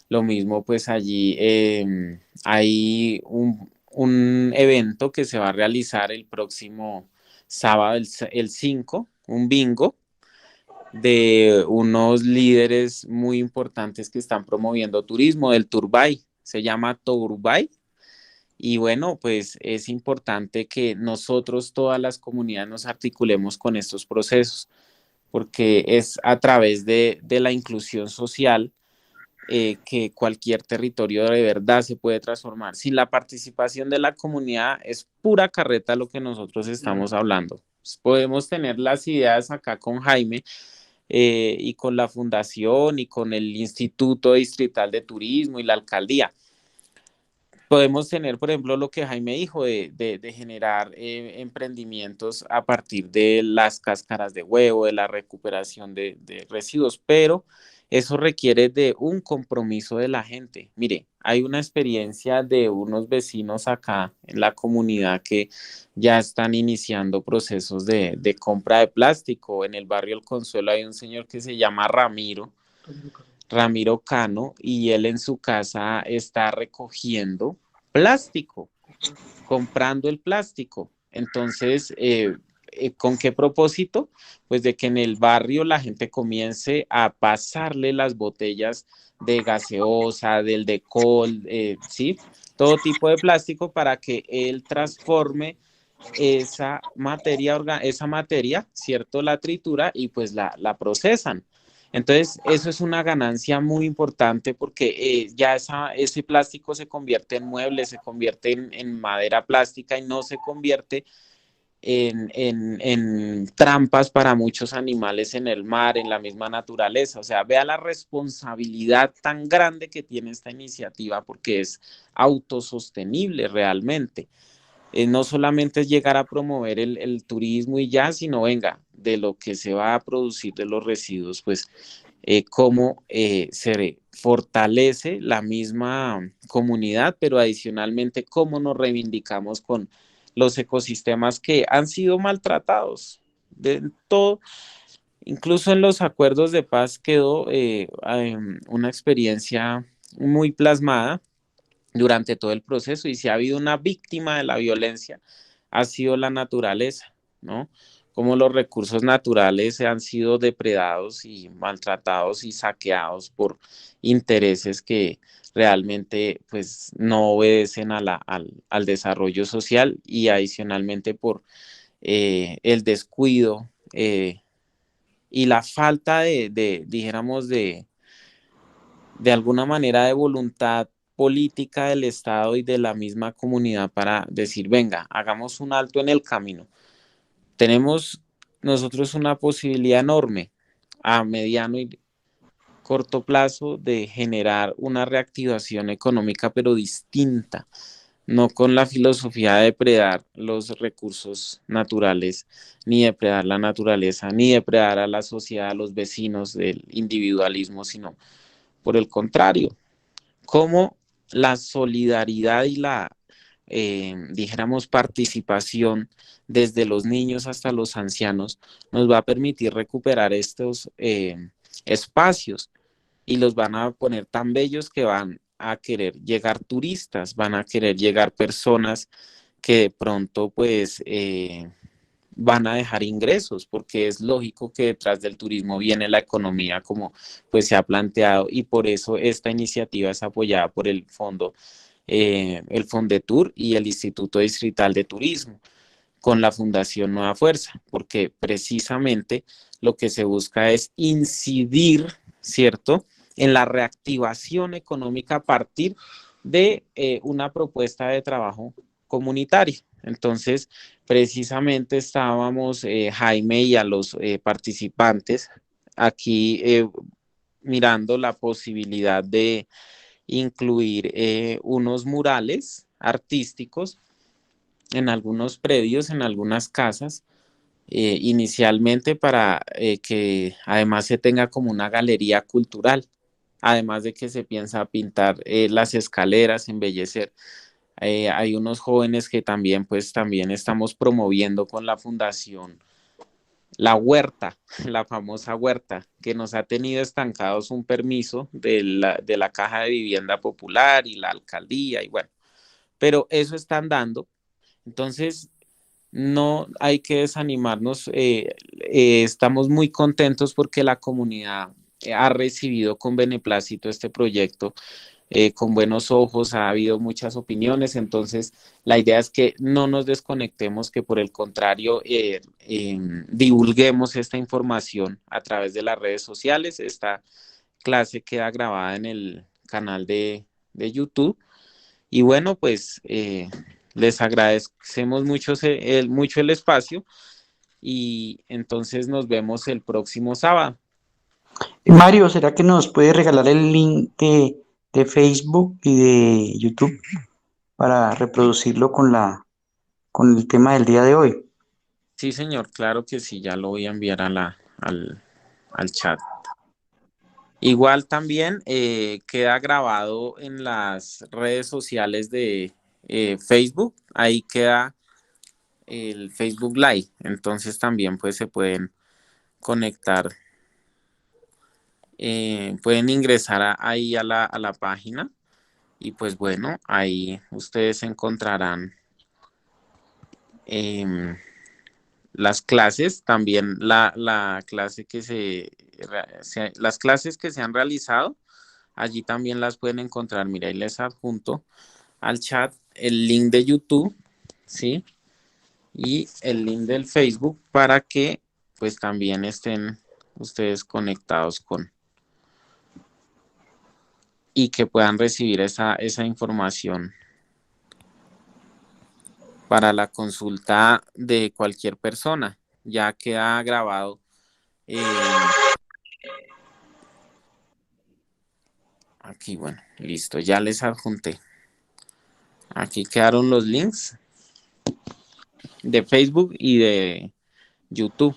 Lo mismo pues allí hay un evento que se va a realizar el próximo sábado, el 5, un bingo de unos líderes muy importantes que están promoviendo turismo del Turbay, se llama Turbay. Y bueno, pues es importante que nosotros, todas las comunidades, nos articulemos con estos procesos, porque es a través de la inclusión social que cualquier territorio de verdad se puede transformar. Sin la participación de la comunidad es pura carreta lo que nosotros estamos hablando. Pues podemos tener las ideas acá con Jaime y con la fundación y con el Instituto Distrital de Turismo y la alcaldía. Podemos tener, por ejemplo, lo que Jaime dijo de generar emprendimientos a partir de las cáscaras de huevo, de la recuperación de residuos, pero eso requiere de un compromiso de la gente. Mire, hay una experiencia de unos vecinos acá en la comunidad que ya están iniciando procesos de compra de plástico. En el barrio El Consuelo hay un señor que se llama Ramiro Cano, y él en su casa está recogiendo plástico, comprando el plástico. Entonces, ¿con qué propósito? Pues de que en el barrio la gente comience a pasarle las botellas de gaseosa, del Decol, ¿sí? Todo tipo de plástico para que él transforme esa materia, ¿cierto? La tritura y pues la procesan. Entonces, eso es una ganancia muy importante porque ya ese plástico se convierte en muebles, se convierte en madera plástica y no se convierte en trampas para muchos animales en el mar, en la misma naturaleza. O sea, vea la responsabilidad tan grande que tiene esta iniciativa porque es autosostenible realmente. No solamente es llegar a promover el turismo y ya, sino venga, de lo que se va a producir de los residuos, pues cómo se fortalece la misma comunidad, pero adicionalmente cómo nos reivindicamos con los ecosistemas que han sido maltratados. De todo, incluso en los acuerdos de paz quedó una experiencia muy plasmada durante todo el proceso, y si ha habido una víctima de la violencia, ha sido la naturaleza, ¿no? cómo los recursos naturales han sido depredados y maltratados y saqueados por intereses que realmente pues no obedecen al desarrollo social y adicionalmente por el descuido y la falta dijéramos, de alguna manera de voluntad política del Estado y de la misma comunidad para decir, venga, hagamos un alto en el camino. Tenemos nosotros una posibilidad enorme a mediano y corto plazo de generar una reactivación económica, pero distinta, no con la filosofía de depredar los recursos naturales, ni depredar la naturaleza, ni depredar a la sociedad, a los vecinos del individualismo, sino por el contrario, cómo la solidaridad y la, dijéramos, participación desde los niños hasta los ancianos nos va a permitir recuperar estos espacios y los van a poner tan bellos que van a querer llegar turistas, van a querer llegar personas que de pronto pues van a dejar ingresos, porque es lógico que detrás del turismo viene la economía como pues se ha planteado y por eso esta iniciativa es apoyada por el Fondetur y el Instituto Distrital de Turismo con la Fundación Nueva Fuerza, porque precisamente lo que se busca es incidir, ¿cierto?, en la reactivación económica a partir de una propuesta de trabajo comunitario. Entonces, precisamente estábamos, Jaime y a los participantes aquí mirando la posibilidad de incluir unos murales artísticos en algunos predios, en algunas casas, inicialmente para que además se tenga como una galería cultural, además de que se piensa pintar las escaleras, embellecer. Hay unos jóvenes que también, pues también estamos promoviendo con la fundación la huerta, la famosa huerta, que nos ha tenido estancados un permiso de la Caja de Vivienda Popular y la alcaldía, y bueno, pero eso están dando. Entonces, no hay que desanimarnos. Estamos muy contentos porque la comunidad ha recibido con beneplácito este proyecto, con buenos ojos, ha habido muchas opiniones, entonces la idea es que no nos desconectemos, que por el contrario divulguemos esta información a través de las redes sociales. Esta clase queda grabada en el canal de YouTube y bueno, pues les agradecemos mucho mucho el espacio y entonces nos vemos el próximo sábado. Mario, ¿será que nos puede regalar el link de Facebook y de YouTube para reproducirlo con el tema del día de hoy? Sí, señor, claro que sí, ya lo voy a enviar al chat. Igual también queda grabado en las redes sociales de Facebook, ahí queda el Facebook Live, entonces también pues se pueden conectar, pueden ingresar ahí a la página y pues bueno, ahí ustedes encontrarán las clases, también la clase que las clases que se han realizado, allí también las pueden encontrar. Mira, ahí les adjunto al chat el link de YouTube, ¿sí? Y el link del Facebook para que pues también estén ustedes conectados y que puedan recibir esa información para la consulta de cualquier persona. Ya queda grabado. Aquí, bueno, listo, ya les adjunté. Aquí quedaron los links de Facebook y de YouTube.